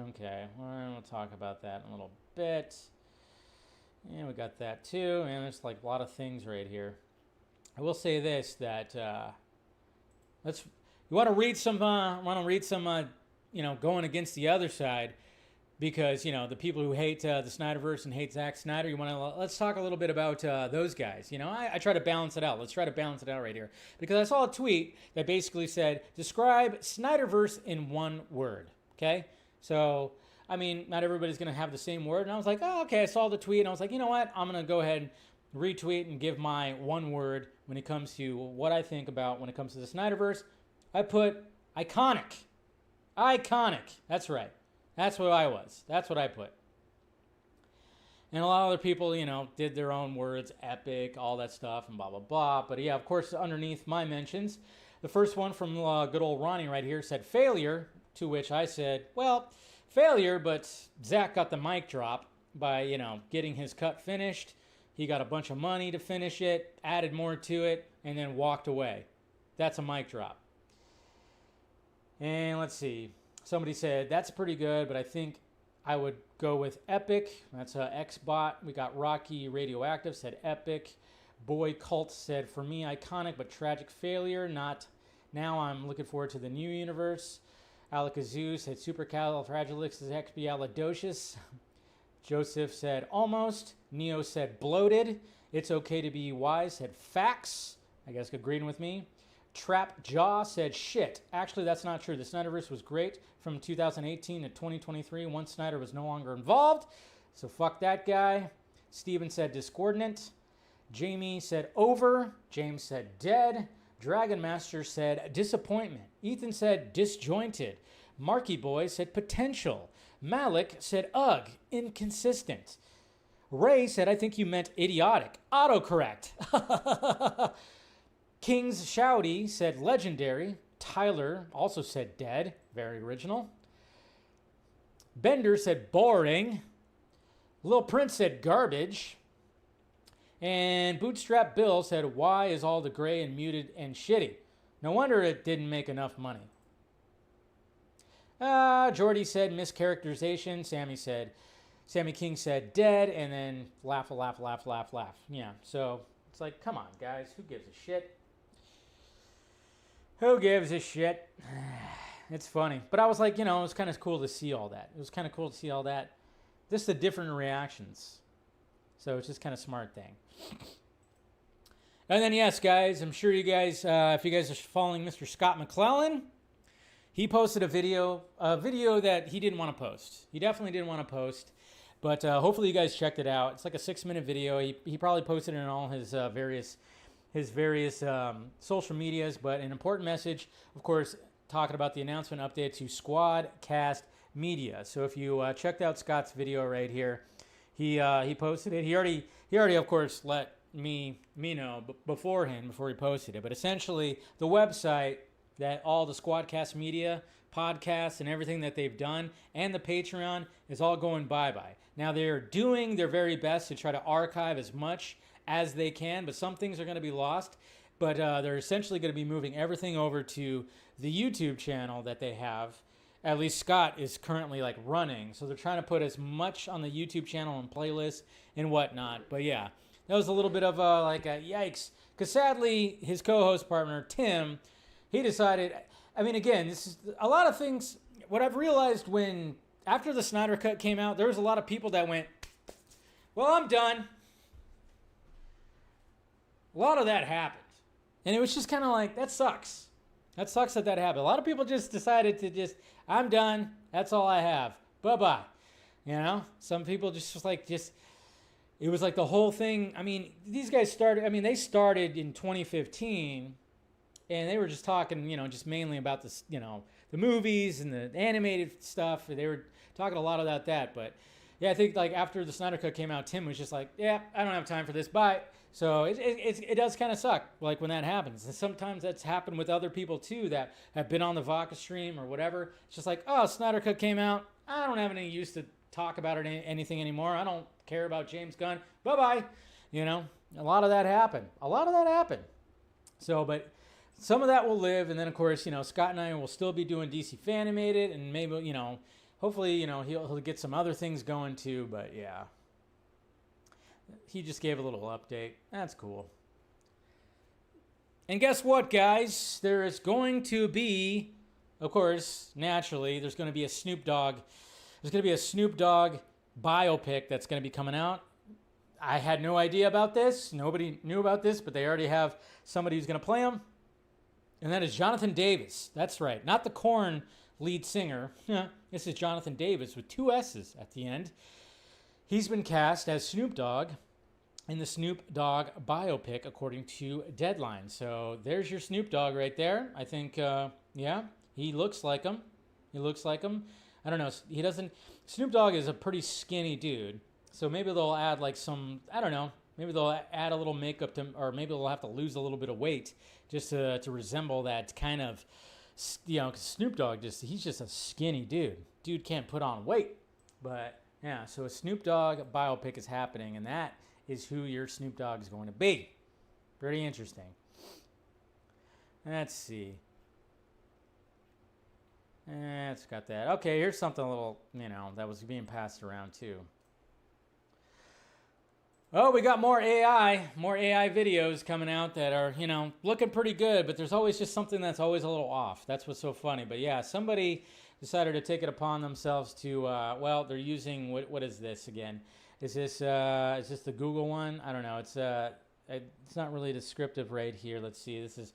Okay, we'll talk about that in a little bit. And we got that too. And there's like a lot of things right here. I will say this, that you want to read some going against the other side, because the people who hate the Snyderverse and hate Zack Snyder, let's talk a little bit about those guys. I try to balance it out. Let's try to balance it out right here, because I saw a tweet that basically said, describe Snyderverse in one word. Okay, so I mean, not everybody's gonna have the same word, and I was like, oh, okay. I saw the tweet and I was like, you know what, I'm gonna go ahead and retweet and give my one word when it comes to what I think about when it comes to the Snyderverse. I put iconic. That's right. That's what I was. That's what I put. And a lot of other people, did their own words, epic, all that stuff, and blah, blah, blah. But yeah, of course, underneath my mentions, the first one from good old Ronnie right here said failure, to which I said, well, failure, but Zach got the mic drop by, getting his cut finished. He got a bunch of money to finish it, added more to it, and then walked away. That's a mic drop. And let's see. Somebody said, that's pretty good, but I think I would go with Epic. That's Xbot. We got Rocky Radioactive said Epic. Boy Cult said, for me, iconic but tragic failure. Not now. I'm looking forward to the new universe. Alakazoo said supercalifragilisticexpialidocious. Joseph said almost. Neo said bloated. It's okay to be wise said facts. I guess agreeing with me. Trap Jaw said shit. Actually, that's not true. The Snyderverse was great from 2018 to 2023 once Snyder was no longer involved. So fuck that guy. Steven said discordant. Jamie said over. James said dead. Dragon Master said disappointment. Ethan said disjointed. Marky Boy said potential. Malik said ugh, inconsistent. Ray said I think you meant idiotic. Autocorrect. King's Shouty said legendary. Tyler also said dead. Very original. Bender said boring. Lil Prince said garbage. And Bootstrap Bill said, why is all the gray and muted and shitty? No wonder it didn't make enough money. Jordy said mischaracterization. Sammy King said dead. And then laugh. Yeah, so it's like, come on, guys. Who gives a shit? Who gives a shit? It's funny. But I was like, it was kind of cool to see all that. Just the different reactions. So it's just kind of smart thing. And then, yes, guys, I'm sure you guys, if you guys are following Mr. Scott McClellan, he posted a video that he didn't want to post. He definitely didn't want to post. But hopefully you guys checked it out. It's like a 6-minute video. He probably posted it in all his various social medias. But an important message, of course, talking about the announcement update to Squadcast Media. So if you checked out Scott's video right here, he posted it. He already of course let me know beforehand before he posted it. But essentially, the website that all the Squadcast Media podcasts and everything that they've done and the Patreon is all going bye-bye. Now they're doing their very best to try to archive as much as they can, but some things are going to be lost. But they're essentially going to be moving everything over to the YouTube channel that they have. At least Scott is currently running. So they're trying to put as much on the YouTube channel and playlists and whatnot. But yeah, that was a little bit of a yikes. Because sadly, his co-host partner, Tim, he decided, again, this is a lot of things. What I've realized after the Snyder Cut came out, there was a lot of people that went, well, I'm done. A lot of that happened. And it was just kind of like, that sucks. That sucks that happened. A lot of people just decided to I'm done. That's all I have. Bye-bye. Some people it was like the whole thing. These guys started, they started in 2015 and they were just talking, just mainly about this, the movies and the animated stuff. They were talking a lot about that. But yeah, I think after the Snyder Cut came out, Tim was just like, yeah, I don't have time for this. Bye. So it does kind of suck, when that happens. And sometimes that's happened with other people, too, that have been on the Vodka stream or whatever. It's just like, oh, Snyder Cut came out. I don't have any use to talk about anything anymore. I don't care about James Gunn. Bye-bye. A lot of that happened. So, but some of that will live. And then, of course, Scott and I will still be doing DC Fanimated. And maybe, hopefully, he'll get some other things going, too. But, yeah. He just gave a little update. That's cool. And guess what, guys? There is going to be, of course, naturally, there's going to be a Snoop Dogg. There's going to be a Snoop Dogg biopic that's going to be coming out. I had no idea about this. Nobody knew about this, but they already have somebody who's going to play him. And that is Jonathan Davis. That's right. Not the Korn lead singer. This is Jonathan Davis with 2 S's at the end. He's been cast as Snoop Dogg in the Snoop Dogg biopic, according to Deadline. So there's your Snoop Dogg right there. I think, he looks like him. I don't know. Snoop Dogg is a pretty skinny dude. So maybe they'll add maybe they'll add a little makeup to, or maybe they'll have to lose a little bit of weight just to resemble that kind of, 'cause Snoop Dogg he's just a skinny dude. Dude can't put on weight. But yeah, so a Snoop Dogg biopic is happening, and that is who your Snoop Dogg is going to be. Pretty interesting. Let's see. It's got that. Okay, here's something a little, that was being passed around too. Oh, we got more AI videos coming out that are, looking pretty good, but there's always just something that's always a little off. That's what's so funny. But yeah, somebody decided to take it upon themselves to, they're using, what is this again? Is this the Google one? I don't know. It's not really descriptive right here. Let's see. This is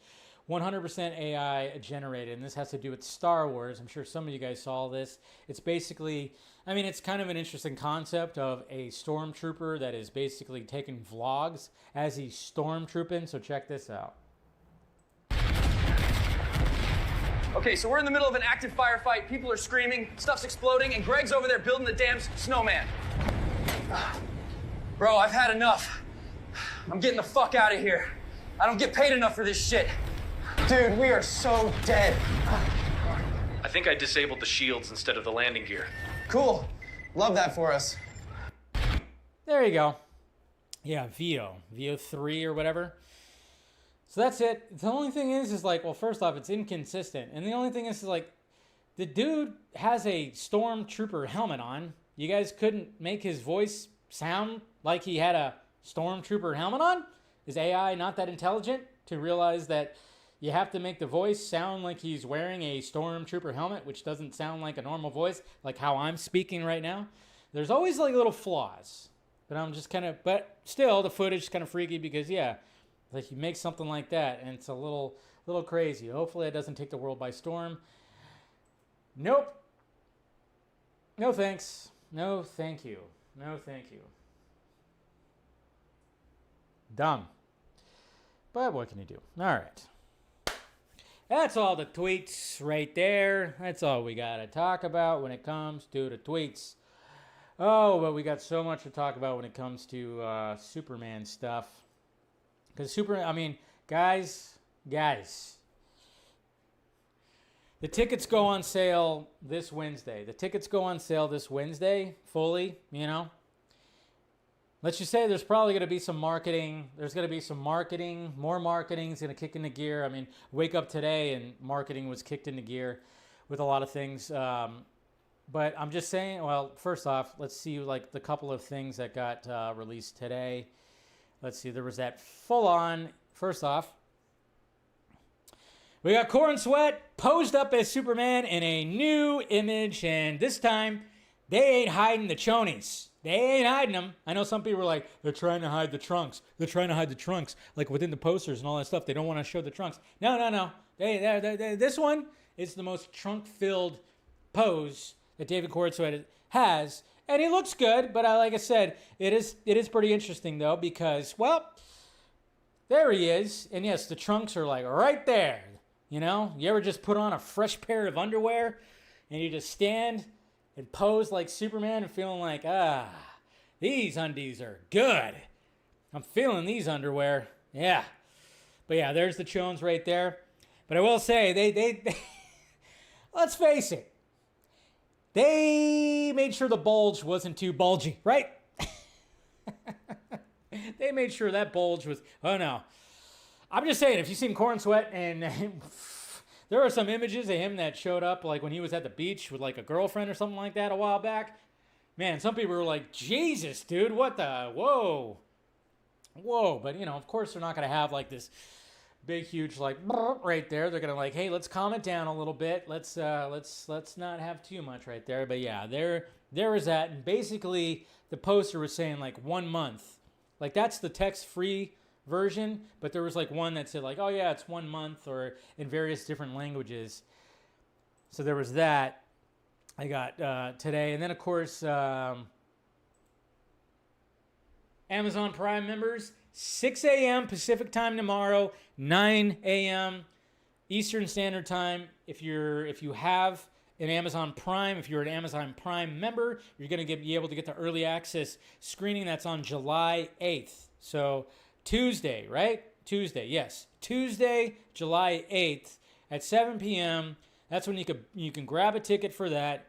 100% AI generated, and this has to do with Star Wars. I'm sure some of you guys saw this. It's basically, it's kind of an interesting concept of a stormtrooper that is basically taking vlogs as he's stormtrooping. So check this out. Okay, so we're in the middle of an active firefight. People are screaming, stuff's exploding, and Greg's over there building the damn snowman. Bro, I've had enough. I'm getting the fuck out of here. I don't get paid enough for this shit. Dude, we are so dead. I think I disabled the shields instead of the landing gear. Cool. Love that for us. There you go. Yeah, VO 3 or whatever. So that's it. The only thing is first off, it's inconsistent. And the only thing is the dude has a stormtrooper helmet on. You guys couldn't make his voice sound like he had a stormtrooper helmet on? Is AI not that intelligent to realize that you have to make the voice sound like he's wearing a stormtrooper helmet, which doesn't sound like a normal voice, like how I'm speaking right now? There's always little flaws, but but still the footage is kind of freaky because you make something like that and it's a little crazy. Hopefully it doesn't take the world by storm. Nope. No thanks. No thank you. No thank you. Dumb. But what can you do? All right. That's all the tweets right there. That's all we got to talk about when it comes to the tweets. Oh, but we got so much to talk about when it comes to Superman stuff. Because guys, the tickets go on sale this Wednesday. Fully, Let's just say there's probably going to be some marketing. More marketing is going to kick into gear. Wake up today and marketing was kicked into gear with a lot of things. But I'm just saying, well, first off, let's see the couple of things that got released today. Let's see, there was that full-on, first off, we got Corn Sweat posed up as Superman in a new image, and this time, they ain't hiding the chonies. They ain't hiding them. I know some people are like, they're trying to hide the trunks. Within the posters and all that stuff. They don't want to show the trunks. No. This one is the most trunk-filled pose that David Corn Sweat has. And he looks good, but like I said, it is pretty interesting, though, because, there he is. And yes, the trunks are right there. You ever just put on a fresh pair of underwear and you just stand and pose like Superman and feeling these undies are good. I'm feeling these underwear. Yeah. But yeah, there's the chones right there. But I will say, they let's face it, they made sure the bulge wasn't too bulgy, right? They made sure that bulge was, oh no. I'm just saying, if you've seen Corn Sweat and there are some images of him that showed up when he was at the beach with a girlfriend or something like that a while back. Man, some people were like, Jesus, dude, what the, whoa. But of course they're not going to have this big, huge, right there. They're going to hey, let's calm it down a little bit. Let's not have too much right there. But yeah, there is that. And basically the poster was saying 1 month. That's the text-free version, but there was one that said oh yeah, it's 1 month, or in various different languages. So there was that I got today. And then of course Amazon Prime members, 6 a.m. Pacific time tomorrow, 9 a.m. Eastern Standard Time. If you have an Amazon Prime, if you're an Amazon Prime member, you're going to be able to get the early access screening. That's on July 8th. So Tuesday, right? Tuesday, yes. Tuesday, July 8th at 7 p.m. That's when you can grab a ticket for that,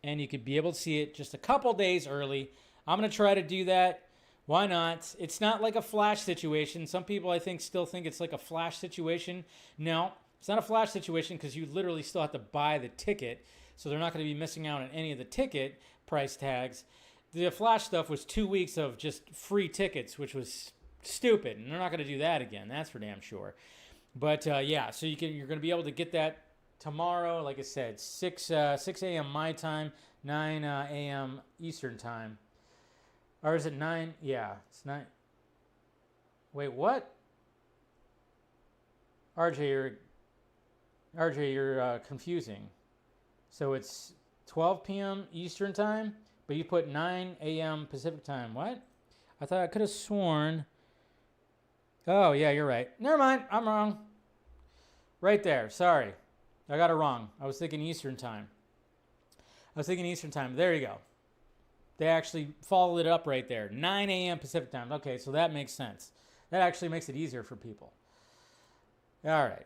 and you could be able to see it just a couple days early. I'm going to try to do that Why not? It's not like a Flash situation. Some people, I think, still think it's like a Flash situation. No, it's not a Flash situation because you literally still have to buy the ticket. So they're not going to be missing out on any of the ticket price tags. The Flash stuff was 2 weeks of just free tickets, which was stupid. And they're not going to do that again. That's for damn sure. But yeah, so you're going to be able to get that tomorrow. Like I said, 6 a.m. my time, 9 a.m. Eastern time. Or is it 9? Yeah, it's 9. Wait, what? RJ, you're confusing. So it's 12 p.m. Eastern time, but you put 9 a.m. Pacific time. What? I thought I could have sworn. Oh, yeah, you're right. Never mind. I'm wrong. Right there. Sorry. I got it wrong. I was thinking Eastern time. There you go. They actually followed it up right there. 9 a.m. Pacific time. Okay, so that makes sense. That actually makes it easier for people. All right.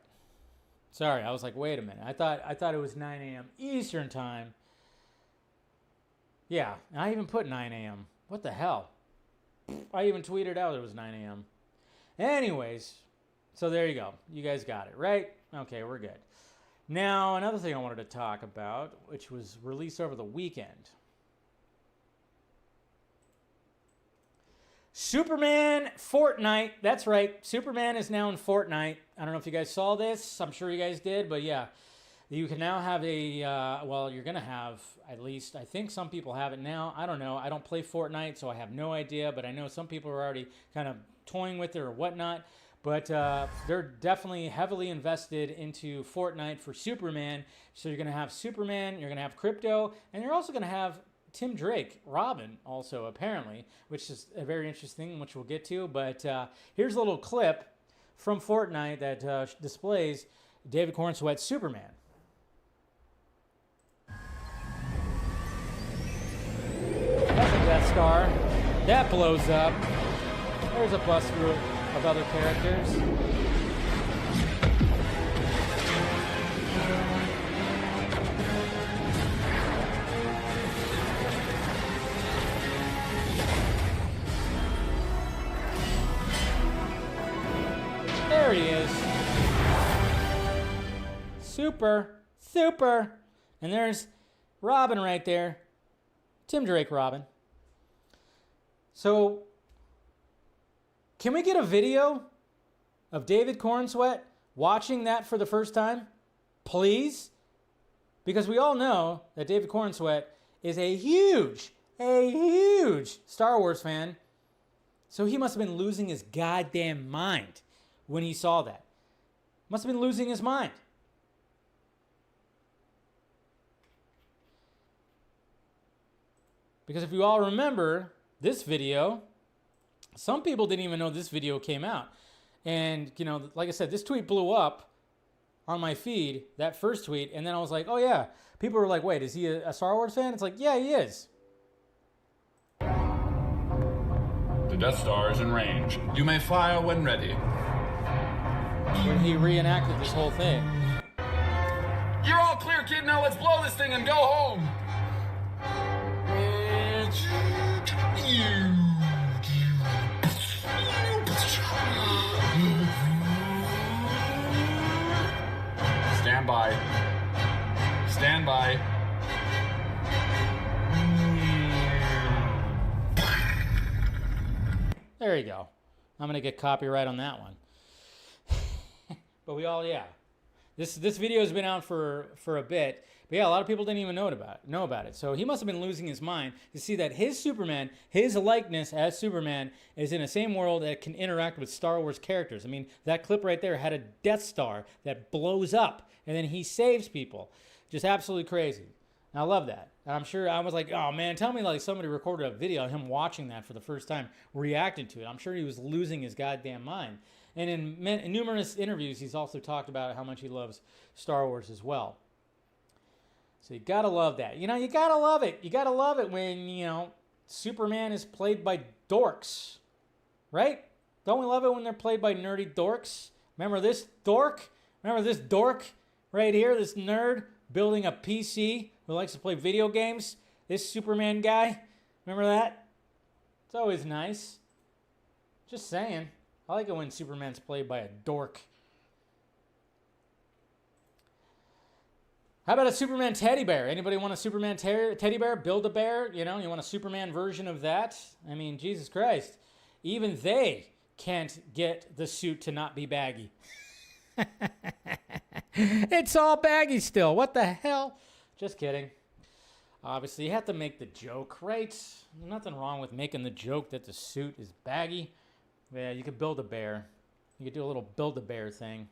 Sorry, I was like, wait a minute. I thought it was 9 a.m. Eastern time. Yeah, and I even put 9 a.m. What the hell? I even tweeted out it was 9 a.m. Anyways, so there you go. You guys got it, right? Okay, we're good. Now, another thing I wanted to talk about, which was released over the weekend. Superman Fortnite. That's right. Superman is now in Fortnite. I don't know if you guys saw this. I'm sure you guys did. But yeah, you can now have a, well, you're going to have, at least, I think some people have it now. I don't know. I don't play Fortnite, so I have no idea. But I know some people are already kind of toying with it or whatnot. But they're definitely heavily invested into Fortnite for Superman. So you're going to have Superman, you're going to have Crypto, and you're also going to have Tim Drake, Robin, also apparently, which is a very interesting, which we'll get to. But here's a little clip from Fortnite that displays David Cornsweat's Superman. That's a Death Star. That blows up. There's a bust through of other characters. There he is. Super. And there's Robin right there. Tim Drake Robin. So, can we get a video of David Cornsweat watching that for the first time? Please? Because we all know that David Cornsweat is a huge Star Wars fan. So he must have been losing his goddamn mind when he saw that. Must have been losing his mind. Because if you all remember this video, some people didn't even know this video came out. And, you know, like I said, this tweet blew up on my feed, that first tweet, and then I was like, oh yeah. People were like, wait, is he a Star Wars fan? It's like, yeah, he is. The Death Star is in range. You may fire when ready. When he reenacted this whole thing. You're all clear, kid. Now let's blow this thing and go home. Stand by. Stand by. There you go. I'm going to get copyright on that one. But we all, yeah. This video has been out for a bit. But yeah, a lot of people didn't even know about it. So he must have been losing his mind to see that his Superman, his likeness as Superman, is in the same world that can interact with Star Wars characters. I mean, that clip right there had a Death Star that blows up, and then he saves people. Just absolutely crazy. And I love that. And I'm sure I was like, oh man, tell me like somebody recorded a video of him watching that for the first time, reacting to it. I'm sure he was losing his goddamn mind. And in numerous interviews, he's also talked about how much he loves Star Wars as well. So you gotta love that. You know, you gotta love it. You gotta love it when, you know, Superman is played by dorks. Right? Don't we love it when they're played by nerdy dorks? Remember this dork? Remember this dork right here? This nerd building a PC who likes to play video games? This Superman guy? Remember that? It's always nice. Just saying. I like it when Superman's played by a dork. How about a Superman teddy bear? Anybody want a Superman teddy bear? Build-A-Bear? You know, you want a Superman version of that? I mean, Jesus Christ. Even they can't get the suit to not be baggy. It's all baggy still. What the hell? Just kidding. Obviously, you have to make the joke, right? There's nothing wrong with making the joke that the suit is baggy. Yeah, you could build a bear. You could do a little Build-A-Bear thing,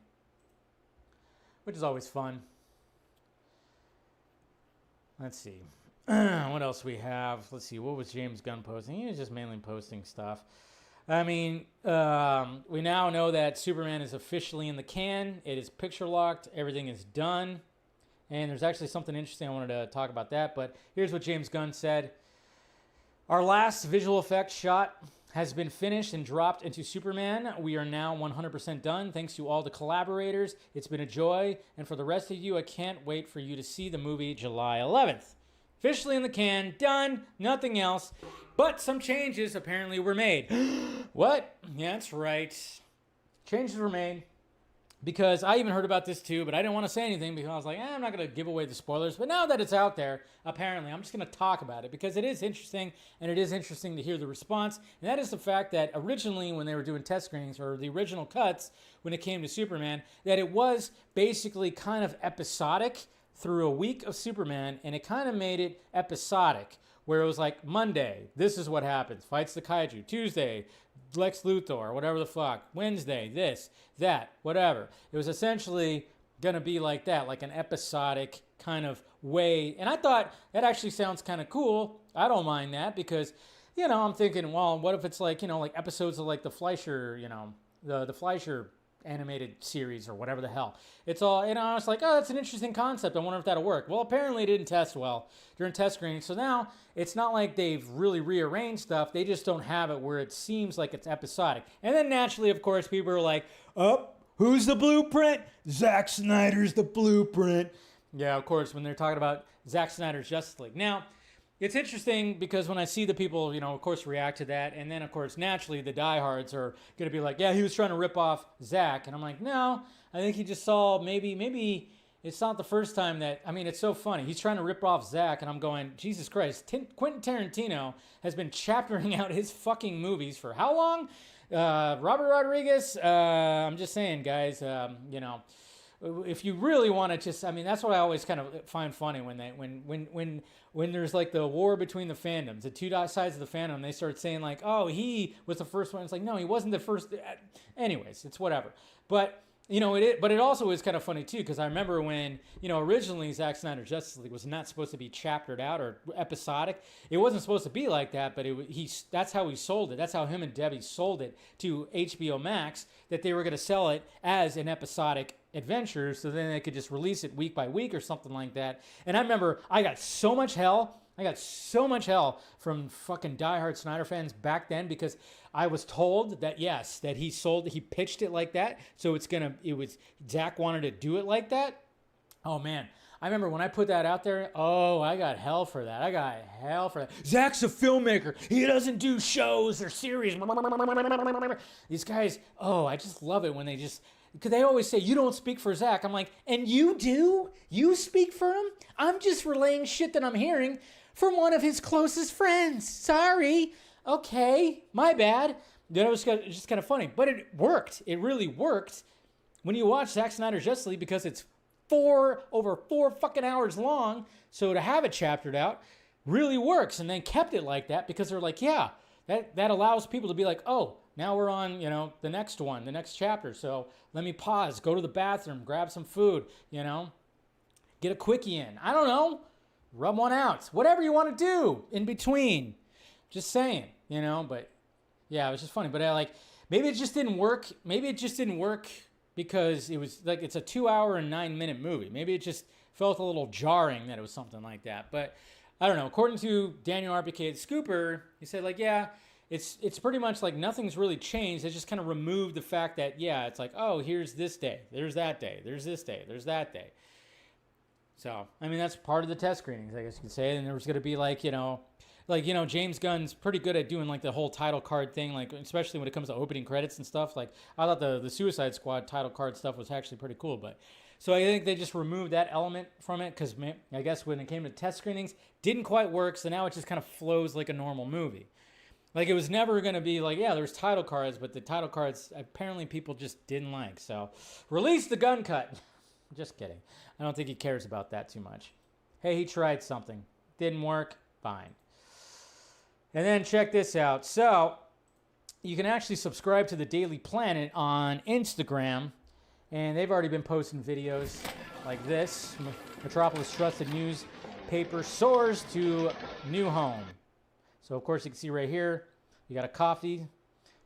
which is always fun. Let's see. What else we have? Let's see. What was James Gunn posting? He was just mainly posting stuff. I mean, we now know that Superman is officially in the can. It is picture locked. Everything is done. And there's actually something interesting I wanted to talk about that. But here's what James Gunn said. Our last visual effects shot has been finished and dropped into Superman. We are now 100% done. Thanks to all the collaborators. It's been a joy. And for the rest of you, I can't wait for you to see the movie July 11th. Officially in the can. Done. Nothing else. But some changes apparently were made. What? Yeah, that's right. Changes were made. Because I even heard about this too, but I didn't want to say anything because I was like, I'm not going to give away the spoilers. But now that it's out there, apparently, I'm just going to talk about it because it is interesting, and it is interesting to hear the response. And that is the fact that originally when they were doing test screenings, or the original cuts when it came to Superman, that it was basically kind of episodic through a week of Superman, and it kind of made it episodic, where it was like Monday, this is what happens, fights the kaiju. Tuesday, Lex Luthor, whatever the fuck. Wednesday, this, that, whatever. It was essentially going to be like that, like an episodic kind of way. And I thought that actually sounds kind of cool. I don't mind that because, you know, I'm thinking, well, what if it's like, you know, like episodes of like the Fleischer, you know, the Fleischer animated series or whatever the hell. It's all, you know, I was like, oh, that's an interesting concept. I wonder if that'll work. Well, apparently it didn't test well during test screening. So now it's not like they've really rearranged stuff. They just don't have it where it seems like it's episodic. And then naturally, of course, people are like, oh, who's the blueprint? Zack Snyder's the blueprint. Yeah, of course, when they're talking about Zack Snyder's Justice League. Now, it's interesting because when I see the people, you know, of course, react to that. And then, of course, naturally, the diehards are going to be like, yeah, he was trying to rip off Zack. And I'm like, no, I think he just saw maybe it's not the first time that, I mean, it's so funny. He's trying to rip off Zack. And I'm going, Jesus Christ, Quentin Tarantino has been chaptering out his fucking movies for how long? Robert Rodriguez, I'm just saying, guys, you know, if you really want to just, I mean, that's what I always kind of find funny when there's like the war between the fandoms, the two sides of the fandom, they start saying like, oh, he was the first one. It's like, no, he wasn't the first. Anyways, it's whatever. But, you know, but it also is kind of funny too, because I remember when, you know, originally Zack Snyder's Justice League was not supposed to be chaptered out or episodic. It wasn't supposed to be like that, but that's how he sold it. That's how him and Debbie sold it to HBO Max, that they were going to sell it as an episodic adventure, so then they could just release it week by week or something like that. And I remember I got so much hell from fucking diehard Snyder fans back then because I was told that yes, that he pitched it like that, so Zack wanted to do it like that. Oh man, I remember when I put that out there, oh, I got hell for that. Zack's a filmmaker. He doesn't do shows or series. These guys, oh, I just love it when they just, because they always say, you don't speak for Zack. I'm like, and you do? You speak for him? I'm just relaying shit that I'm hearing from one of his closest friends. Sorry. Okay, my bad. That was just kind of funny. But it worked. It really worked when you watch Zack Snyder's Justice League because it's over 4 fucking hours long. So to have it chaptered out really works. And then kept it like that because they're like, yeah, that allows people to be like, oh, now we're on, you know, the next chapter. So let me pause, go to the bathroom, grab some food, you know, get a quickie in. I don't know, rub one out, whatever you want to do in between. Just saying, you know, but yeah, it was just funny. But maybe it just didn't work. Maybe it just didn't work because it was like, it's a 2 hour and 9 minute movie. Maybe it just felt a little jarring that it was something like that. But I don't know. According to Daniel RPK Scooper, he said like, yeah, it's pretty much like nothing's really changed. They just kind of removed the fact that, yeah, it's like, oh, here's this day, there's that day, there's this day, there's that day. So, I mean, that's part of the test screenings, I guess you could say. And there was going to be like, you know, like, you know, James Gunn's pretty good at doing like the whole title card thing, like especially when it comes to opening credits and stuff. Like I thought the Suicide Squad title card stuff was actually pretty cool, but so I think they just removed that element from it because I guess when it came to test screenings, didn't quite work. So now it just kind of flows like a normal movie. Like it was never going to be like, yeah, there's title cards, but the title cards apparently people just didn't like. So release the gun cut. Just kidding. I don't think he cares about that too much. Hey, he tried something. Didn't work. Fine. And then check this out. So you can actually subscribe to the Daily Planet on Instagram. And they've already been posting videos like this. Metropolis Trusted Newspaper soars to new home. So, of course, you can see right here, you got a coffee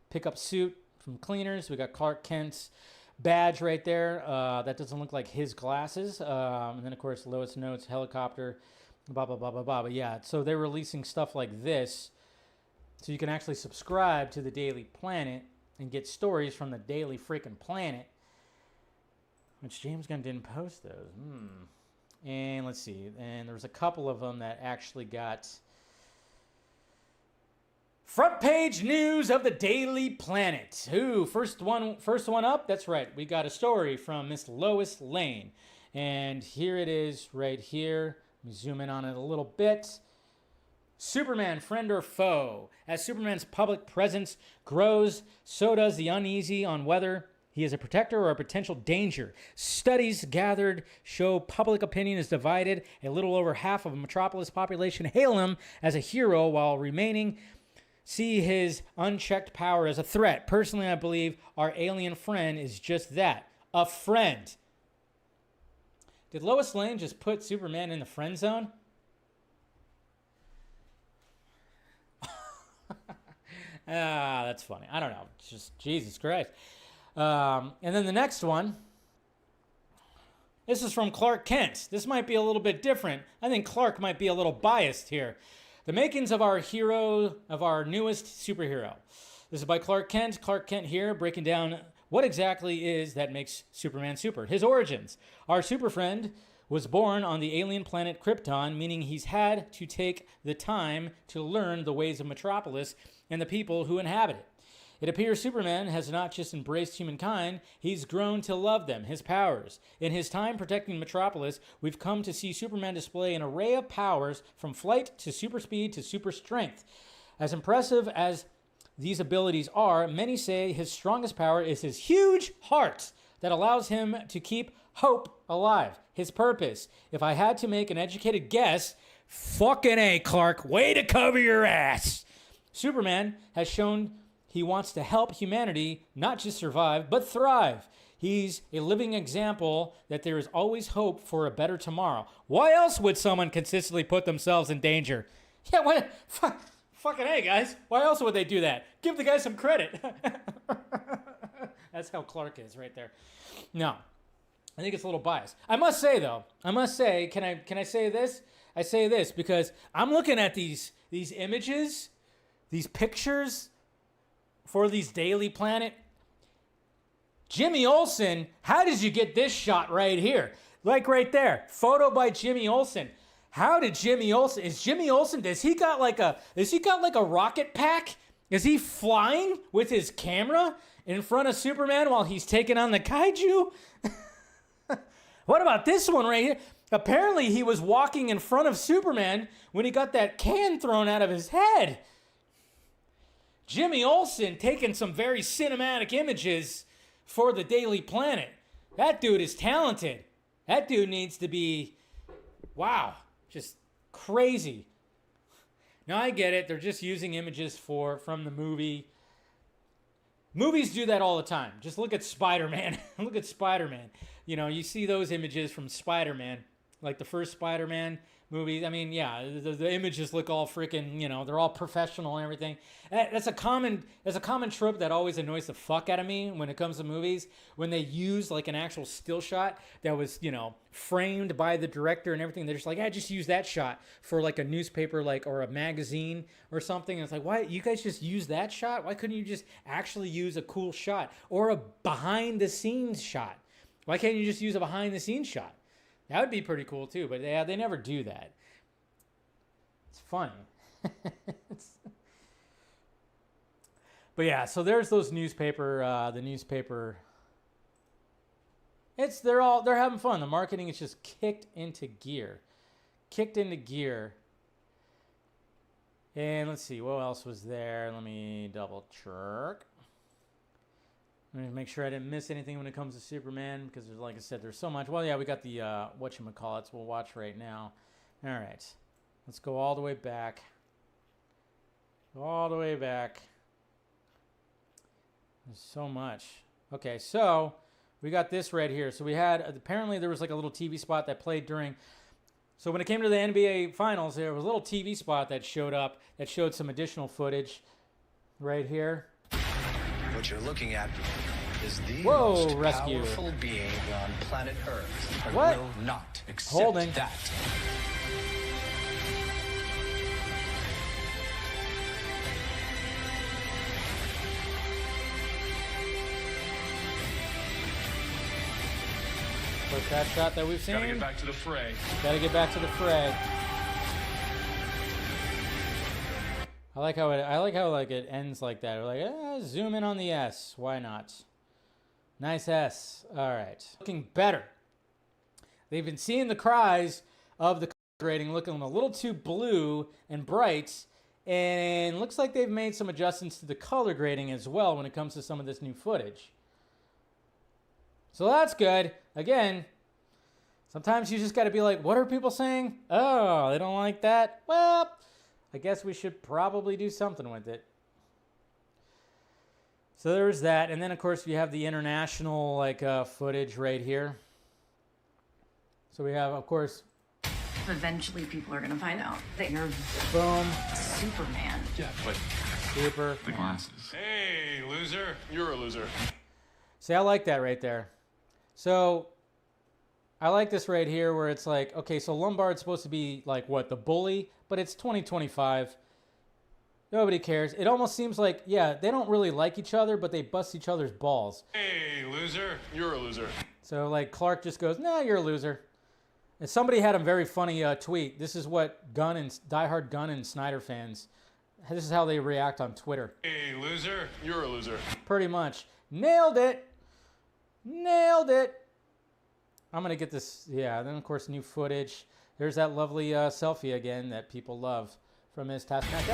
pickup suit from Cleaners. We got Clark Kent's badge right there. That doesn't look like his glasses. And then, of course, Lois Notes, helicopter, blah, blah, blah, blah, blah. But, yeah, so they're releasing stuff like this. So you can actually subscribe to the Daily Planet and get stories from the Daily freaking Planet, which James Gunn didn't post those. And let's see. And there's a couple of them that actually got front page news of the Daily Planet. Ooh, first one up. That's right. We got a story from Miss Lois Lane. And here it is right here. Let me zoom in on it a little bit. Superman, friend or foe? As Superman's public presence grows, so does the uneasy on whether he is a protector or a potential danger. Studies gathered show public opinion is divided. A little over half of the Metropolis population hail him as a hero, while remaining see his unchecked power as a threat. Personally, I believe our alien friend is just that, a friend. Did Lois Lane just put Superman in the friend zone? That's funny. I don't know. It's just Jesus Christ. And then the next one. This is from Clark Kent. This might be a little bit different. I think Clark might be a little biased here. The makings of our hero, of our newest superhero. This is by Clark Kent. Clark Kent here breaking down what exactly is that makes Superman super. His origins. Our super friend was born on the alien planet Krypton, meaning he's had to take the time to learn the ways of Metropolis and the people who inhabit it. It appears Superman has not just embraced humankind, he's grown to love them, his powers. In his time protecting Metropolis, we've come to see Superman display an array of powers from flight to super speed to super strength. As impressive as these abilities are, many say his strongest power is his huge heart that allows him to keep hope alive. His purpose. If I had to make an educated guess, fucking A, Clark, way to cover your ass. Superman has shown he wants to help humanity not just survive, but thrive. He's a living example that there is always hope for a better tomorrow. Why else would someone consistently put themselves in danger? Yeah, what? Fucking A, guys. Why else would they do that? Give the guy some credit. That's how Clark is right there. No, I think it's a little biased. I must say, though, can I say this? I say this because I'm looking at these images, these pictures for these Daily Planet. Jimmy Olsen, how did you get this shot right here? Like right there, photo by Jimmy Olsen. How did Jimmy Olsen, does he got like a rocket pack? Is he flying with his camera in front of Superman while he's taking on the kaiju? What about this one right here? Apparently he was walking in front of Superman when he got that can thrown out of his head. Jimmy Olsen taking some very cinematic images for the Daily Planet. That dude is talented. That dude needs to be, wow, just crazy. Now I get it. They're just using images from the movie. Movies do that all the time. Just look at Spider-Man. Look at Spider-Man. You know, you see those images from Spider-Man, like the first Spider-Man movie. I mean, yeah, the images look all freaking, you know, they're all professional and everything. That's a common trope that always annoys the fuck out of me when it comes to movies, when they use like an actual still shot that was, you know, framed by the director and everything. They're just like, just use that shot for like a newspaper, like, or a magazine or something. And it's like, why you guys just use that shot? Why couldn't you just actually use a cool shot or a behind the scenes shot? Why can't you just use a behind the scenes shot? That would be pretty cool too, but they never do that. It's funny. But yeah, so there's those newspaper, the newspaper. They're having fun. The marketing is just kicked into gear. And let's see, what else was there? Let me double check. Let me make sure I didn't miss anything when it comes to Superman, because there's, like I said, there's so much. Well, yeah, we got the whatchamacallits we'll watch right now. All right, let's go all the way back. All the way back. There's so much. Okay, so we got this right here. So we had, apparently there was like a little TV spot that played during, so when it came to the NBA Finals, there was a little TV spot that showed up that showed some additional footage right here. What you're looking at is the Whoa, most rescue. powerful being on planet Earth. I What? will not accept Holding. that. What's that shot that we've seen? Gotta get back to the fray. Gotta get back to the fray. I like how it ends like that. We're like, zoom in on the S. Why not? Nice S. All right. Looking better. They've been seeing the cries of the grading looking a little too blue and bright, and looks like they've made some adjustments to the color grading as well when it comes to some of this new footage. So that's good. Again, sometimes you just got to be like, what are people saying? Oh, they don't like that? Well, I guess we should probably do something with it. So there's that. And then, of course, you have the international footage right here. So we have, of course... Eventually, people are going to find out that you're... Boom. Superman. Yeah, but... Super. The glasses. Hey, loser. You're a loser. See, I like that right there. So, I like this right here where it's like, okay, so Lombard's supposed to be like, what, the bully? But it's 2025. Nobody cares. It almost seems like, yeah, they don't really like each other, but they bust each other's balls. Hey, loser. You're a loser. So, like, Clark just goes, nah, you're a loser. And somebody had a very funny tweet. This is what diehard Gunn and Snyder fans, this is how they react on Twitter. Hey, loser. You're a loser. Pretty much. Nailed it. Nailed it. I'm going to get this. Yeah, then, of course, new footage. There's that lovely selfie again that people love from his Taskmaster.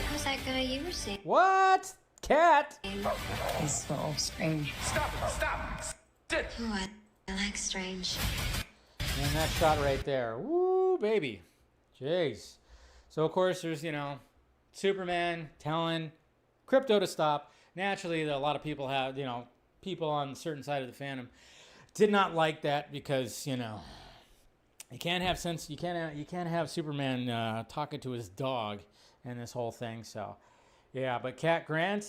How's that guy you were seeing? What? Cat? He's so strange. Stop. Sit. Oh, I like strange. And that shot right there. Woo, baby. Jeez. So, of course, there's, Superman telling Crypto to stop. Naturally, a lot of people have, people on a certain side of the fandom did not like that because, you can't have you can't have Superman talking to his dog and this whole thing. So, yeah, but Cat Grant,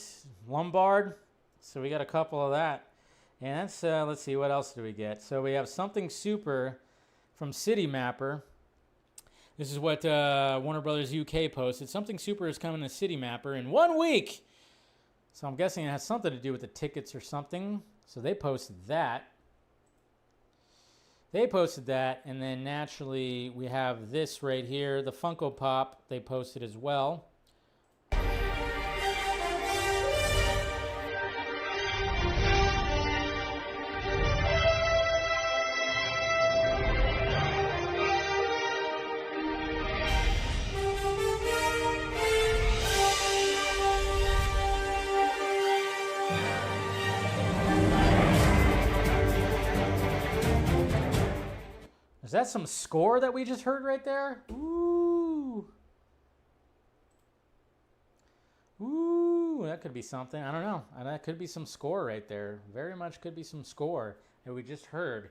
Lombard, so we got a couple of that. And that's, let's see, what else do we get? So we have Something Super from City Mapper. This is what Warner Brothers UK posted. Something Super is coming to City Mapper in 1 week. So I'm guessing it has something to do with the tickets or something. So they posted that. And then naturally we have this right here, the Funko Pop. They posted as well. Is that some score that we just heard right there? Ooh. Ooh, that could be something. I don't know. That could be some score right there. Very much could be some score that we just heard.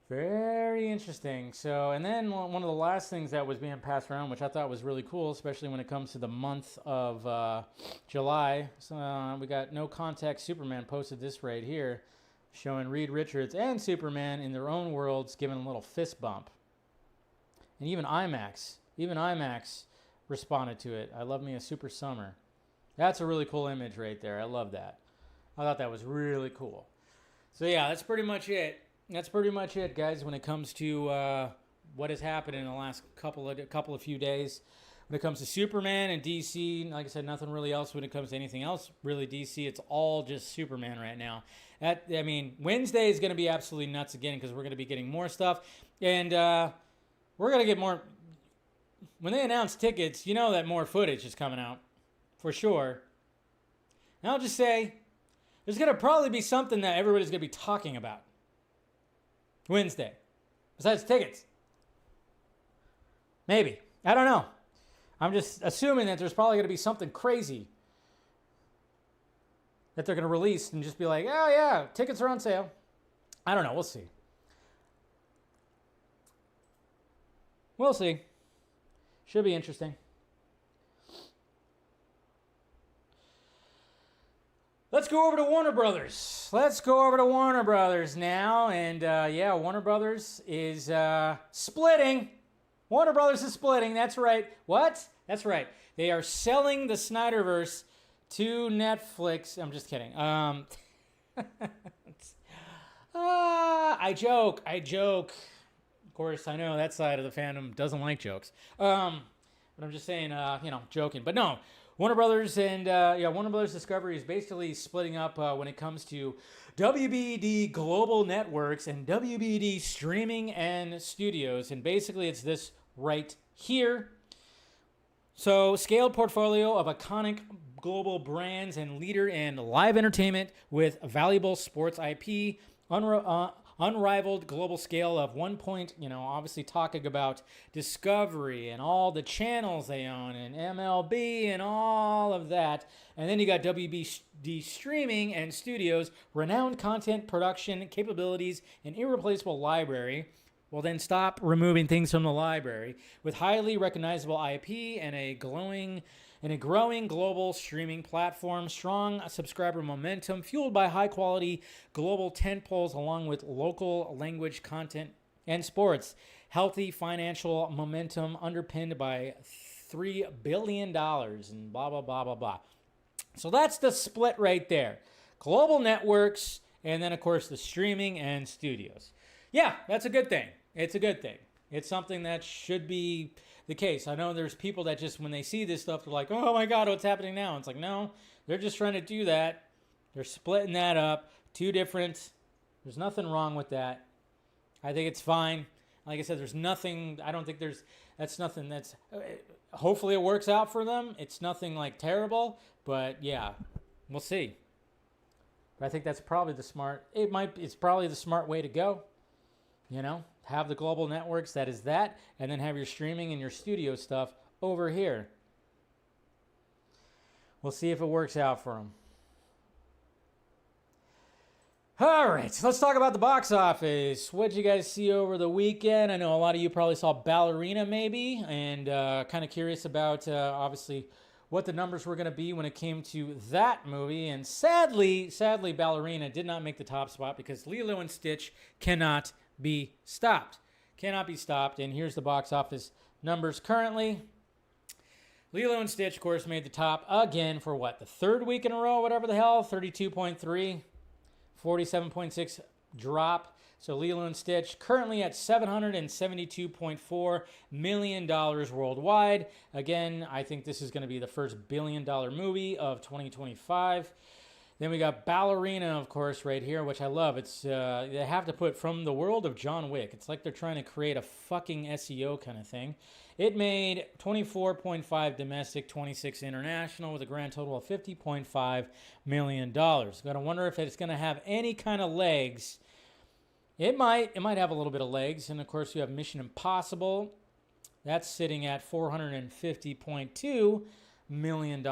Very interesting. So, and then one of the last things that was being passed around, which I thought was really cool, especially when it comes to the month of July. So, we got No Contact Superman posted this right here, showing Reed Richards and Superman in their own worlds giving a little fist bump. And even IMAX responded to it. I love me a Super Summer. That's a really cool image right there. I love that. I thought that was really cool. So yeah, that's pretty much it. That's pretty much it, guys, when it comes to what has happened in the last couple of few days. When it comes to Superman and DC, like I said, nothing really else when it comes to anything else. Really, DC, it's all just Superman right now. Wednesday is going to be absolutely nuts again because we're going to be getting more stuff. And we're going to get more. When they announce tickets, you know that more footage is coming out. For sure. And I'll just say, there's going to probably be something that everybody's going to be talking about Wednesday. Besides tickets. Maybe. I don't know. I'm just assuming that there's probably going to be something crazy that they're going to release and just be like, oh yeah, tickets are on sale. I don't know. We'll see. We'll see. Should be interesting. Let's go over to Warner Brothers. Let's go over to Warner Brothers now. And yeah, Warner Brothers is splitting. Warner Brothers is splitting. That's right. What? That's right. They are selling the Snyderverse to Netflix. I'm just kidding. I joke. Of course, I know that side of the fandom doesn't like jokes. But I'm just saying, joking. But no, Warner Brothers and Warner Brothers Discovery is basically splitting up when it comes to WBD Global Networks and WBD Streaming and Studios. And basically, it's this right here. So, scaled portfolio of iconic global brands and leader in live entertainment with valuable sports IP, unrivaled global scale of obviously talking about Discovery and all the channels they own and MLB and all of that. And then you got WBD Streaming and Studios, renowned content production capabilities, and irreplaceable library. Well, then stop removing things from the library with highly recognizable IP and a growing global streaming platform, strong subscriber momentum fueled by high-quality global tentpoles along with local language content and sports, healthy financial momentum underpinned by $3 billion and blah, blah, blah, blah, blah. So that's the split right there. Global networks and then, of course, the streaming and studios. Yeah, that's a good thing. It's a good thing. It's something that should be the case. I know there's people that just, when they see this stuff, they're like, oh my God, what's happening now? It's like, no, they're just trying to do that. They're splitting that up. Two different. There's nothing wrong with that. I think it's fine. Like I said, there's nothing, I don't think that's nothing that's, hopefully it works out for them. It's nothing like terrible, but yeah, we'll see. But I think that's probably it's probably the smart way to go. Have the global networks, that is that, and then have your streaming and your studio stuff over here. We'll see if it works out for them. All right, so let's talk about the box office. What did you guys see over the weekend? I know a lot of you probably saw Ballerina maybe, and kind of curious about, obviously, what the numbers were going to be when it came to that movie. And sadly, Ballerina did not make the top spot because Lilo and Stitch cannot be stopped. And here's the box office numbers currently. Lilo and Stitch, of course, made the top again for what? The third week in a row, whatever the hell, 32.3, 47.6 drop. So Lilo and Stitch currently at $772.4 million worldwide. Again, I think this is going to be the first $1 billion movie of 2025. Then we got Ballerina, of course, right here, which I love. It's they have to put from the world of John Wick. It's like they're trying to create a fucking SEO kind of thing. It made 24.5 domestic, 26 international, with a grand total of $50.5 million. Gotta wonder if it's gonna have any kind of legs. It might have a little bit of legs, and of course you have Mission Impossible. That's sitting at $450.2 million.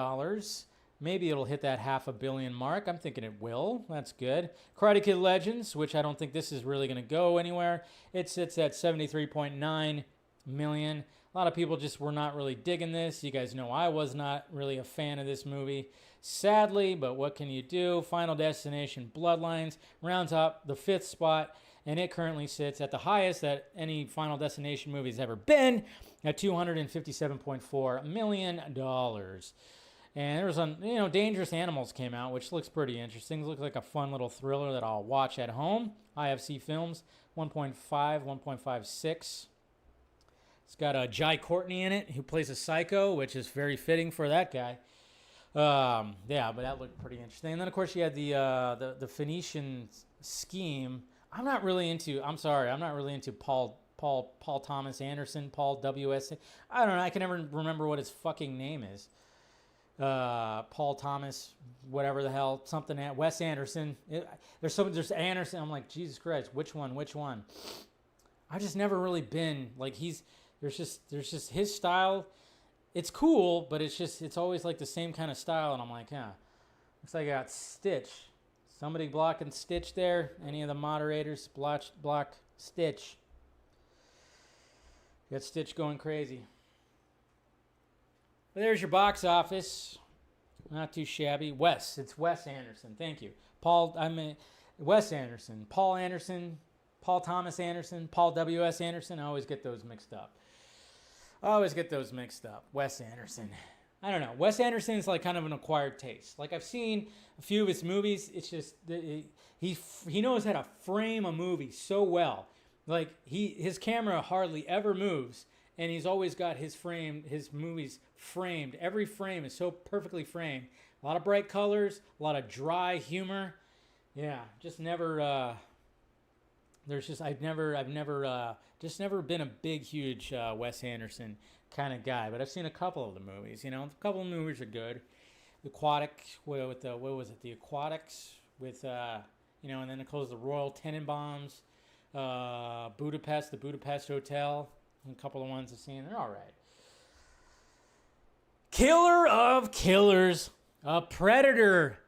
Maybe it'll hit that $500 million mark. I'm thinking it will. That's good. Karate Kid Legends, which I don't think this is really going to go anywhere. It sits at $73.9 million. A lot of people just were not really digging this. You guys know I was not really a fan of this movie, sadly, but what can you do? Final Destination Bloodlines rounds up the 5th spot, and it currently sits at the highest that any Final Destination movie has ever been at $257.4 million. And there was Dangerous Animals came out, which looks pretty interesting. It looks like a fun little thriller that I'll watch at home. IFC Films, 1.5, 1.56. It's got Jai Courtney in it, who plays a psycho, which is very fitting for that guy. Yeah, but that looked pretty interesting. And then, of course, you had the Phoenician scheme. I'm not really into Paul Thomas Anderson, Paul W.S. I don't know. I can never remember what his fucking name is. Paul Thomas, whatever the hell, something. Wes Anderson. There's Anderson. I'm like, Jesus Christ, which one? I've just never really been like there's just his style. It's cool, but it's always like the same kind of style, and I'm like, yeah. Looks like I got Stitch. Somebody blocking Stitch there? Any of the moderators block Stitch? Got Stitch going crazy. But there's your box office. Not too shabby. It's Wes Anderson. Thank you. Wes Anderson. Paul Anderson. Paul Thomas Anderson. Paul W.S. Anderson. I always get those mixed up. Wes Anderson. I don't know. Wes Anderson is like kind of an acquired taste. Like I've seen a few of his movies. It's just he knows how to frame a movie so well. Like his camera hardly ever moves, and he's always got his movies framed. Every frame is so perfectly framed. A lot of bright colors, a lot of dry humor. Yeah, just never. I've never been a big, huge Wes Anderson kind of guy, but I've seen a couple of the movies. A couple of movies are good. The Aquatic, what was it? The Aquatics with, and then it closed the Royal Tenenbaums, Budapest, the Budapest Hotel, and a couple of ones I've seen. They're all right. Killer of Killers, a Predator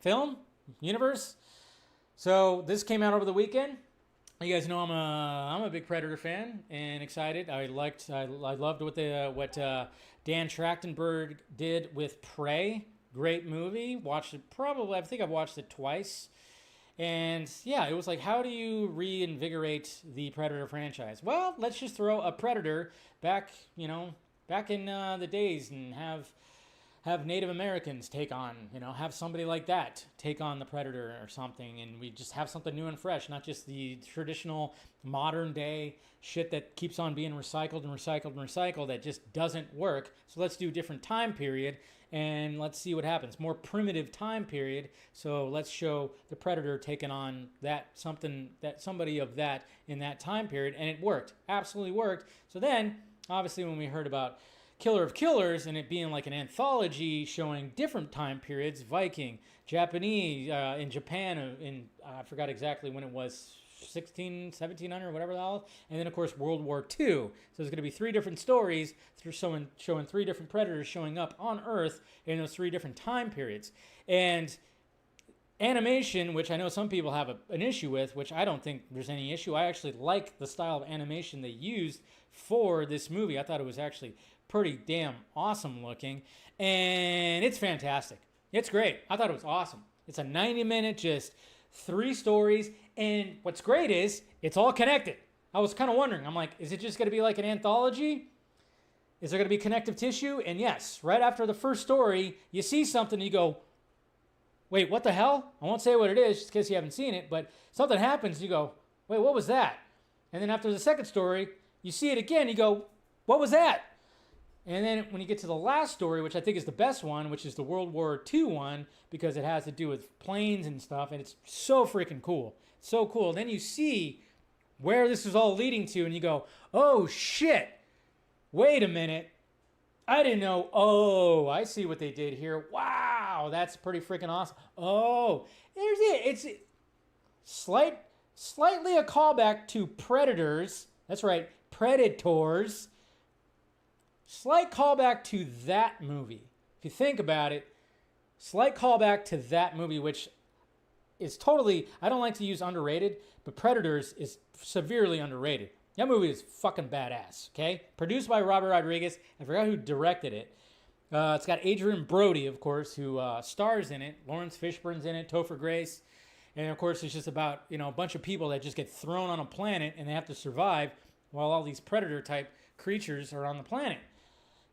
film, universe. So this came out over the weekend. You guys know I'm a big Predator fan and excited. I loved what Dan Trachtenberg did with Prey. Great movie. Watched it I think I've watched it twice. And yeah, it was like, how do you reinvigorate the Predator franchise? Well, let's just throw a Predator back in the days and have Native Americans have somebody like that take on the Predator or something, and we just have something new and fresh, not just the traditional modern day shit that keeps on being recycled that just doesn't work. So let's do a different time period, and let's see what happens. More primitive time period, so let's show the Predator taking on somebody of that in that time period, and it worked. Absolutely worked. So then, obviously, when we heard about Killer of Killers and it being like an anthology showing different time periods, Viking, Japanese, in Japan, I forgot exactly when it was, 1700, whatever the hell, and then of course World War II. So there's going to be three different stories showing three different Predators showing up on Earth in those three different time periods. And animation, which I know some people have an issue with, which I don't think there's any issue. I actually like the style of animation they used for this movie. I thought it was actually pretty damn awesome looking, and it's fantastic. It's great. I thought it was awesome. It's a 90-minute, just three stories, and what's great is it's all connected. I was kind of wondering, I'm like, is it just going to be like an anthology? Is there going to be connective tissue? And yes, right after the first story, you see something and you go, wait, what the hell? I won't say what it is just in case you haven't seen it, but something happens, you go, wait, what was that? And then after the second story, you see it again, you go, what was that? And then when you get to the last story, which I think is the best one, which is the World War II one, because it has to do with planes and stuff, and it's so freaking cool. So cool. Then you see where this is all leading to, and you go, oh, shit. Wait a minute. I didn't know. Oh, I see what they did here. Wow, that's pretty freaking awesome. Oh, there's it. It's slightly a callback to Predators. That's right, Predators. Slight callback to that movie. If you think about it, slight callback to that movie, which is totally, I don't like to use underrated, but Predators is severely underrated. That movie is fucking badass, okay? Produced by Robert Rodriguez. I forgot who directed it. It's got Adrian Brody, of course, who stars in it. Lawrence Fishburne's in it, Topher Grace. And, of course, it's just about, a bunch of people that just get thrown on a planet and they have to survive while all these Predator-type creatures are on the planet.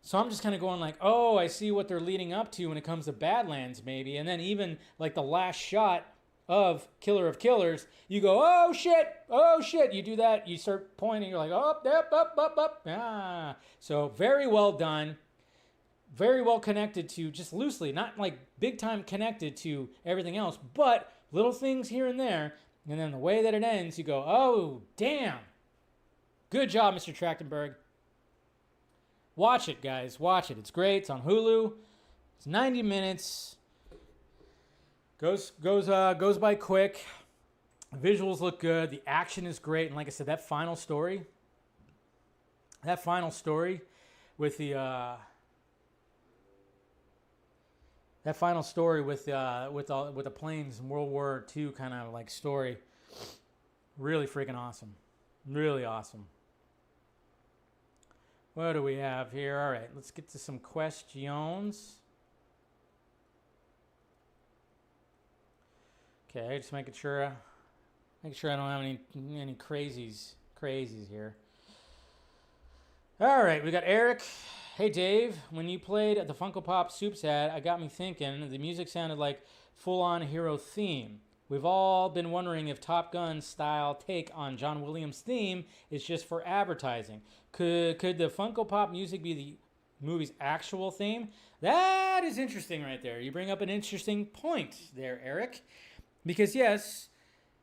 So I'm just kind of going like, oh, I see what they're leading up to when it comes to Badlands, maybe. And then even like the last shot of Killer of Killers, you go, oh shit, you do that, you start pointing, you're like, up. Ah. So very well done. Very well connected to, just loosely, not like big time connected to everything else, but little things here and there. And then the way that it ends, you go, oh, damn. Good job, Mr. Trachtenberg. Watch it, guys. Watch it. It's great. It's on Hulu. It's 90 minutes. Goes by quick. The visuals look good. The action is great. And like I said, that final story with the with the planes and World War II kind of like story, really freaking awesome, really awesome. What do we have here? All right, let's get to some questions. Okay, just making sure I don't have any crazies here. All right, we got Eric. Hey Dave, when you played at the Funko Pop Soups ad, I got me thinking the music sounded like full-on hero theme. We've all been wondering if Top Gun style take on John Williams' theme is just for advertising. Could the Funko Pop music be the movie's actual theme? That is interesting right there. You bring up an interesting point there, Eric. Because yes,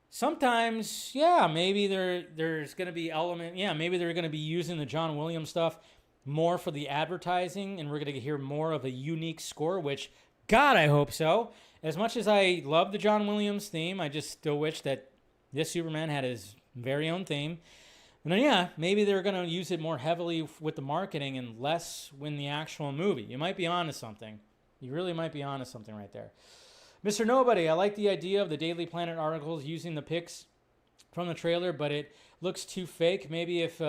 sometimes, yeah, maybe there's going to be maybe they're going to be using the John Williams stuff more for the advertising, and we're going to hear more of a unique score, which, God, I hope so. As much as I love the John Williams theme, I just still wish that this Superman had his very own theme. And then, yeah, maybe they're going to use it more heavily with the marketing and less in the actual movie. You might be onto something. You really might be onto something right there. Mr. Nobody, I like the idea of the Daily Planet articles using the pics from the trailer, but it looks too fake. Maybe it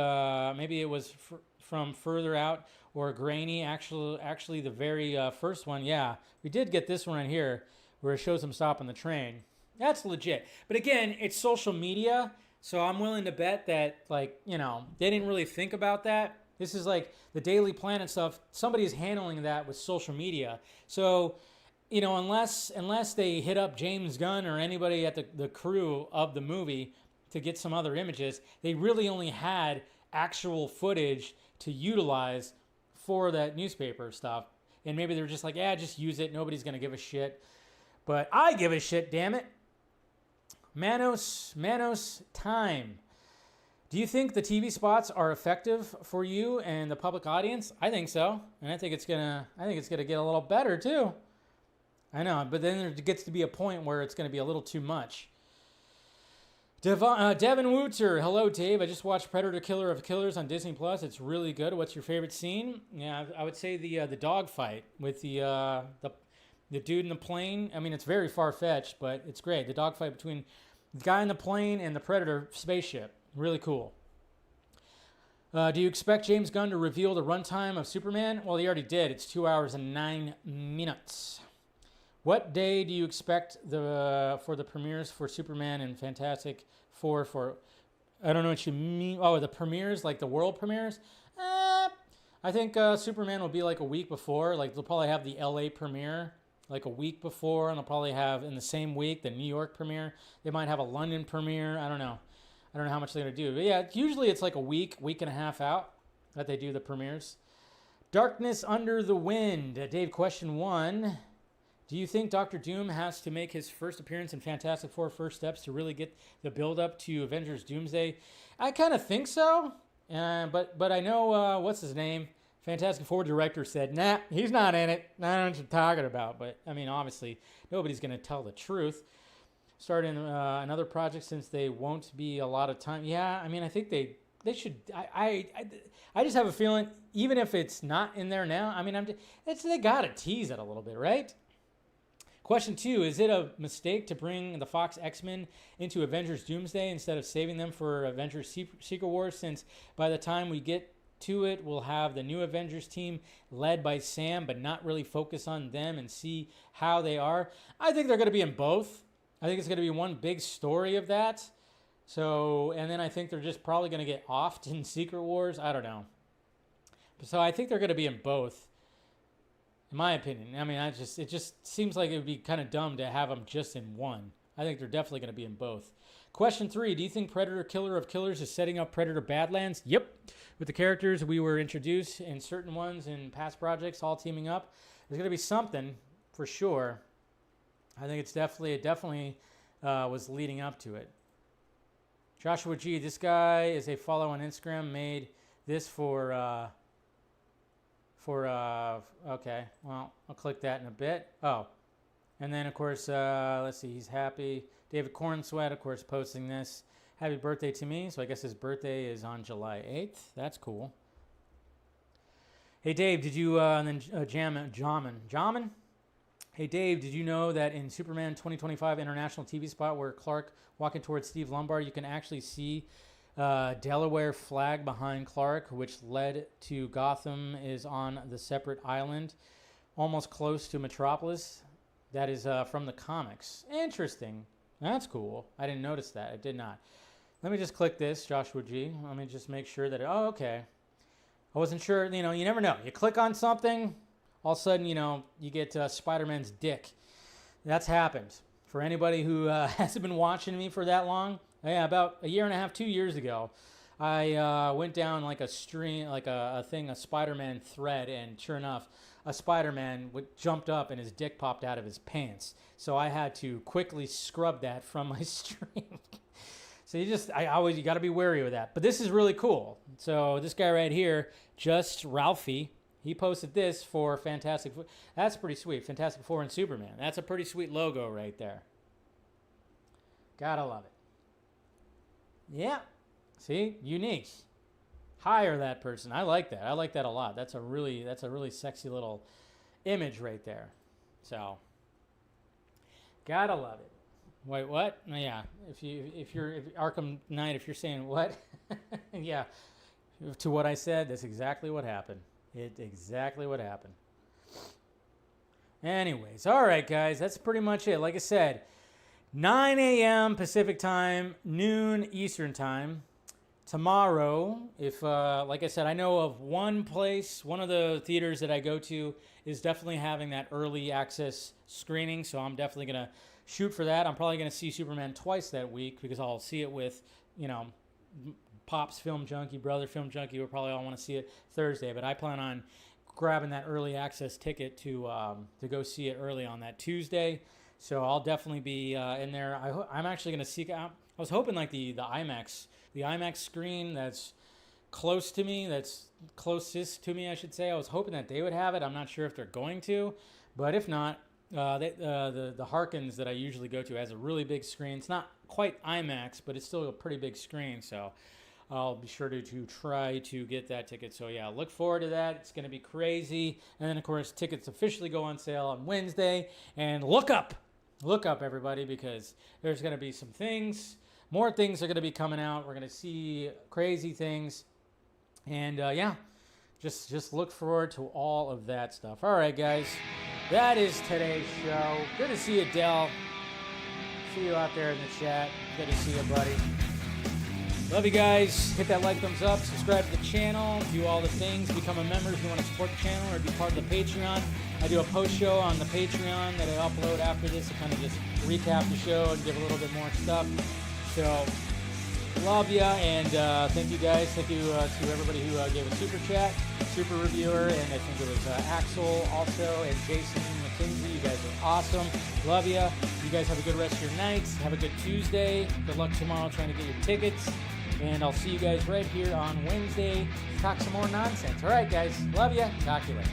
was from further out or grainy. Actually, the very first one, yeah, we did get this one right here where it shows him stopping the train. That's legit. But again, it's social media, so I'm willing to bet that, like, you know, they didn't really think about that. This is like the Daily Planet stuff. Somebody's handling that with social media. So, you know, unless they hit up James Gunn or anybody at the crew of the movie to get some other images, they really only had actual footage to utilize for that newspaper stuff. And maybe they're just like, yeah, just use it. Nobody's going to give a shit. But I give a shit, damn it. Manos Time. Do you think the TV spots are effective for you and the public audience? I think so. And I think it's gonna get a little better too. I know, but then there gets to be a point where it's going to be a little too much. Devin Wooter, hello Dave. I just watched Predator Killer of Killers on Disney Plus. It's really good. What's your favorite scene? Yeah, I would say the dog fight with the dude in the plane. I mean, it's very far fetched, but it's great. The dog fight between the guy in the plane and the Predator spaceship, really cool. Do you expect James Gunn to reveal the runtime of Superman? Well, he already did. It's 2 hours and 9 minutes. What day do you expect for the premieres for Superman and Fantastic Four? For I don't know what you mean. Oh, the premieres, like the world premieres. I think Superman will be like a week before. Like they'll probably have the LA premiere like a week before, and they'll probably have in the same week the New York premiere. They might have a London premiere. I don't know how much they're gonna do. But yeah, usually it's like a week and a half out that they do the premieres. Darkness Under the Wind. Dave, question 1. Do you think Dr. Doom has to make his first appearance in Fantastic Four First Steps to really get the build-up to Avengers Doomsday? I kind of think so, but I know, what's his name? Fantastic Four director said, nah, he's not in it. I don't know what you're talking about. But, I mean, obviously, nobody's going to tell the truth. Starting another project since they won't be a lot of time. Yeah, I mean, I think they should. I just have a feeling, even if it's not in there now, I mean, they got to tease it a little bit, right? Question 2, is it a mistake to bring the Fox X-Men into Avengers Doomsday instead of saving them for Avengers Secret Wars, since by the time we get to it, we'll have the new Avengers team led by Sam, but not really focus on them and see how they are? I think they're going to be in both. I think it's going to be one big story of that. So, and then I think they're just probably going to get offed in Secret Wars. I don't know. So I think they're going to be in both. In my opinion. I mean, it just seems like it would be kind of dumb to have them just in one. I think they're definitely going to be in both. Question 3, do you think Predator Killer of Killers is setting up Predator Badlands? Yep. With the characters we were introduced in certain ones in past projects all teaming up, there's going to be something for sure. I think it definitely was leading up to it. Joshua G, this guy is a follow on Instagram, made this for okay, well, I'll click that in a bit. Oh, and then, of course, let's see, he's happy. David Cornsweat, of course, posting this. Happy birthday to me. So I guess his birthday is on July 8th. That's cool. Hey, Dave, did you, and then Jamin. Hey, Dave, did you know that in Superman 2025 international TV spot where Clark walking towards Steve Lombard, you can actually see Delaware flag behind Clark, which led to Gotham is on the separate island, almost close to Metropolis. That is from the comics. Interesting. That's cool. I didn't notice that. I did not. Let me just click this, Joshua G. Let me just make sure that, oh, okay. I wasn't sure, you know, you never know. You click on something, all of a sudden, you know, you get Spider-Man's dick. That's happened. For anybody who hasn't been watching me for that long, yeah, about a year and a half, 2 years ago, I went down like a stream, like a Spider-Man thread, and sure enough, a Spider-Man jumped up and his dick popped out of his pants. So I had to quickly scrub that from my stream. So you got to be wary of that. But this is really cool. So this guy right here, Just Ralphie, he posted this for Fantastic Four. That's pretty sweet. Fantastic Four and Superman. That's a pretty sweet logo right there. Gotta love it. Yeah. See? Unique. Hire that person. I like that. I like that a lot. That's a really sexy little image right there. So gotta love it. Wait, what? Yeah. If Arkham Knight, if you're saying what? Yeah. To what I said, that's exactly what happened. Exactly what happened. Anyways, all right, guys, that's pretty much it. Like I said, 9 a.m. Pacific time, noon Eastern time. Tomorrow, if, like I said, I know of one place, one of the theaters that I go to is definitely having that early access screening, so I'm definitely going to shoot for that. I'm probably going to see Superman twice that week because I'll see it with, you know, Pop's Film Junkie, Brother Film Junkie. We'll probably all want to see it Thursday, but I plan on grabbing that early access ticket to go see it early on that Tuesday. So I'll definitely be in there. I'm actually going to seek out. I was hoping like the IMAX screen that's close to me, that's closest to me, I should say. I was hoping that they would have it. I'm not sure if they're going to, but if not, the Harkins that I usually go to has a really big screen. It's not quite IMAX, but it's still a pretty big screen. So I'll be sure to try to get that ticket. So yeah, look forward to that. It's going to be crazy. And then of course, tickets officially go on sale on Wednesday. And look up everybody, because there's going to be some things. More things are going to be coming out. We're going to see crazy things. And yeah, just look forward to all of that stuff. All right, guys. That is today's show. Good to see you, Del. See you out there in the chat. Good to see you, buddy. Love you guys. Hit that like, thumbs up, subscribe to the channel, do all the things, become a member if you want to support the channel or be part of the Patreon. I do a post show on the Patreon that I upload after this to kind of just recap the show and give a little bit more stuff. So, love ya, and thank you guys. Thank you to everybody who gave a super chat, super reviewer, and I think it was Axel also, and Jason McKinsey. You guys are awesome. Love ya. You guys have a good rest of your nights. Have a good Tuesday. Good luck tomorrow trying to get your tickets. And I'll see you guys right here on Wednesday to talk some more nonsense. All right, guys. Love ya. Talk to you later.